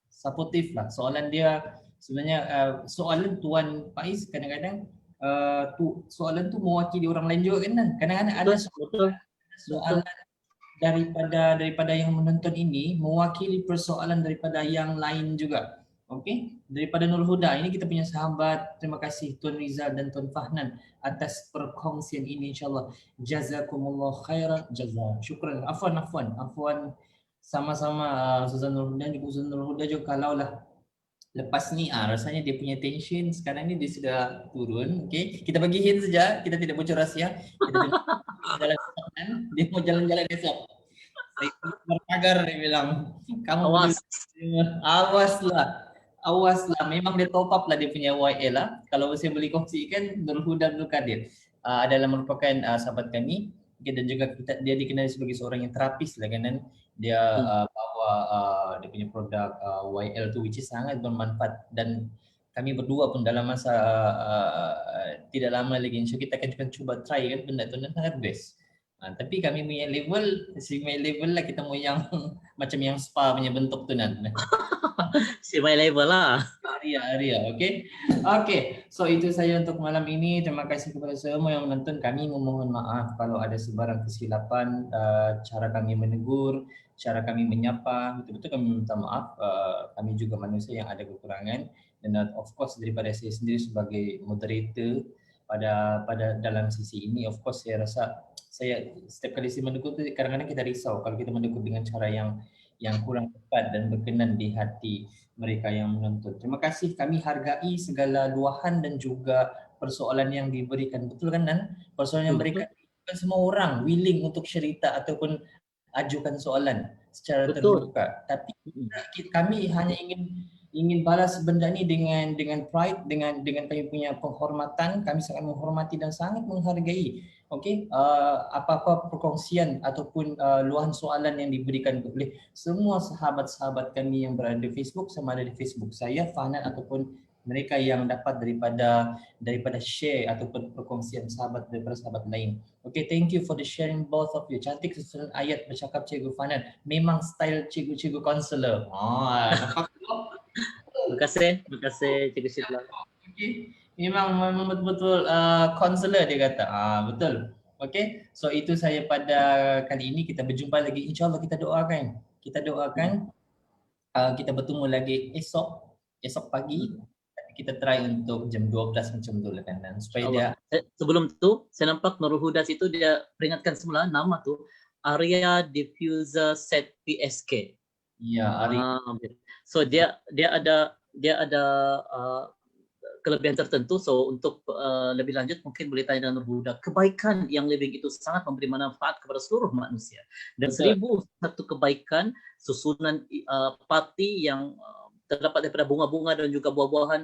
Supportif lah. Soalan dia sebenarnya soalan Tuan Faiz kadang-kadang soalan tu mewakili orang lain juga kan. Kadang-kadang ada soalan daripada yang menonton ini mewakili persoalan daripada yang lain juga. Daripada Nur Huda, ini kita punya sahabat. Terima kasih Tuan Rizal dan Tuan Fahnan atas perkongsian ini, insyaAllah. Jazakumullah khairan jazak. Syukran. Afwan. Sama-sama Suzan Nur Huda. Suzan Nur Huda juga kalau lah lepas ni rasanya dia punya tension sekarang ni dia sudah turun. Kita bagi hint saja, kita tidak bocor rahsia. Kita jalan dia mau jalan-jalan esok. Saya berpagar dia bilang, kamu awaslah, memang dia top up lah dia punya YL lah. Kalau saya boleh kongsikan, Nur Huda Nur Kadir adalah merupakan sahabat kami, dan juga dia dikenali sebagai seorang yang terapis lah kan. Dia bawa dia punya produk YL tu which is sangat bermanfaat, dan kami berdua pun dalam masa tidak lama lagi insya kita akan cuba try kan benda tu, dan sangat best. Tapi kami punya level lah, kita mau yang macam yang spa punya bentuk tu nan. Si my level lah. Area. Okay. So itu saja untuk malam ini. Terima kasih kepada semua yang menonton. Kami memohon maaf kalau ada sebarang kesilapan cara kami menegur, cara kami menyapa. Betul-betul kami minta maaf. Kami juga manusia yang ada kekurangan. Dan of course daripada saya sendiri sebagai moderator pada dalam sisi ini, of course saya rasa setiap kali saya menegur tu kadang-kadang kita risau kalau kita menegur dengan cara yang kurang tepat dan berkenan di hati mereka yang menonton. Terima kasih, kami hargai segala luahan dan juga persoalan yang diberikan. Betul kan Nan? Persoalan yang mereka semua orang willing untuk cerita ataupun ajukan soalan secara terbuka. Tapi kami hanya ingin balas benda ni dengan pride, dengan kami punya penghormatan. Kami sangat menghormati dan sangat menghargai apa-apa perkongsian ataupun luahan soalan yang diberikan oleh semua sahabat-sahabat kami yang berada di Facebook, sama ada di Facebook saya, Fahnan, ataupun mereka yang dapat daripada share ataupun perkongsian daripada sahabat lain. Thank you for the sharing both of you. Cantik susunan ayat bercakap Cikgu Fahnan. Memang style cikgu-cikgu counselor. Terima kasih Cikgu Sheila. Memang betul-betul counselor dia kata. Betul. So itu saya pada kali ini. Kita berjumpa lagi, insyaAllah kita doakan. Kita bertemu lagi esok pagi. Kita try untuk jam 12 macam tu lah kan. Supaya dia sebelum tu saya nampak Nurul Huda situ dia peringatkan semula nama tu Area Diffuser Set PSK. Ya, Area. So dia ada kelebihan tertentu. So untuk lebih lanjut mungkin boleh tanya dengan Nurul Huda. Kebaikan yang living itu sangat memberi manfaat kepada seluruh manusia. Dan 1001 kebaikan susunan parti yang terdapat daripada bunga-bunga dan juga buah-buahan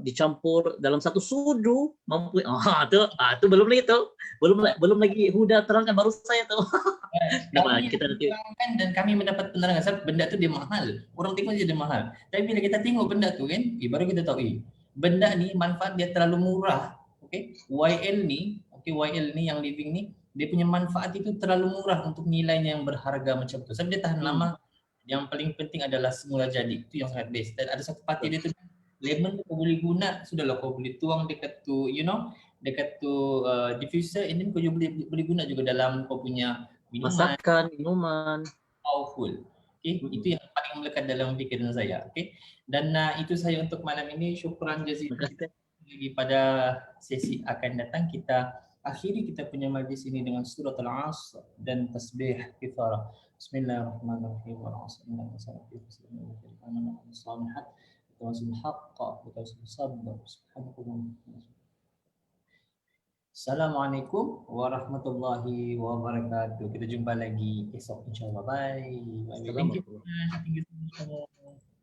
dicampur dalam satu sudu mampu tu belum lagi Huda terangkan, baru saya tu. Kita terangkan dan kami mendapat penerangan sebab benda tu dia mahal. Orang tengok je dia mahal. Tapi bila kita tengok benda tu kan, baru kita tahu benda ni manfaat dia terlalu murah. YL ni yang living ni dia punya manfaat itu terlalu murah untuk nilainya yang berharga macam tu. Sebab dia tahan lama. Yang paling penting adalah semula jadi, itu yang sangat best. Dan ada satu parti dia tu, lemon kau boleh guna, sudahlah kau boleh tuang dekat tu, dekat tu diffuser, ini kau juga boleh guna juga dalam kau punya minuman. Masakan, minuman. Powerful. Okay? Itu yang paling melekat dalam fikiran saya. Okay? Dan itu saja untuk malam ini. Syukran jazilan. Kita lagi pada sesi akan datang kita akhiri kita punya majlis ini dengan surah Al-Asr dan tasbih kifarah. Bismillahirrahmanirrahim. Assalamualaikum warahmatullahi wabarakatuh. Kita jumpa lagi esok insyaAllah. Bye. Thank you. Thank you so much.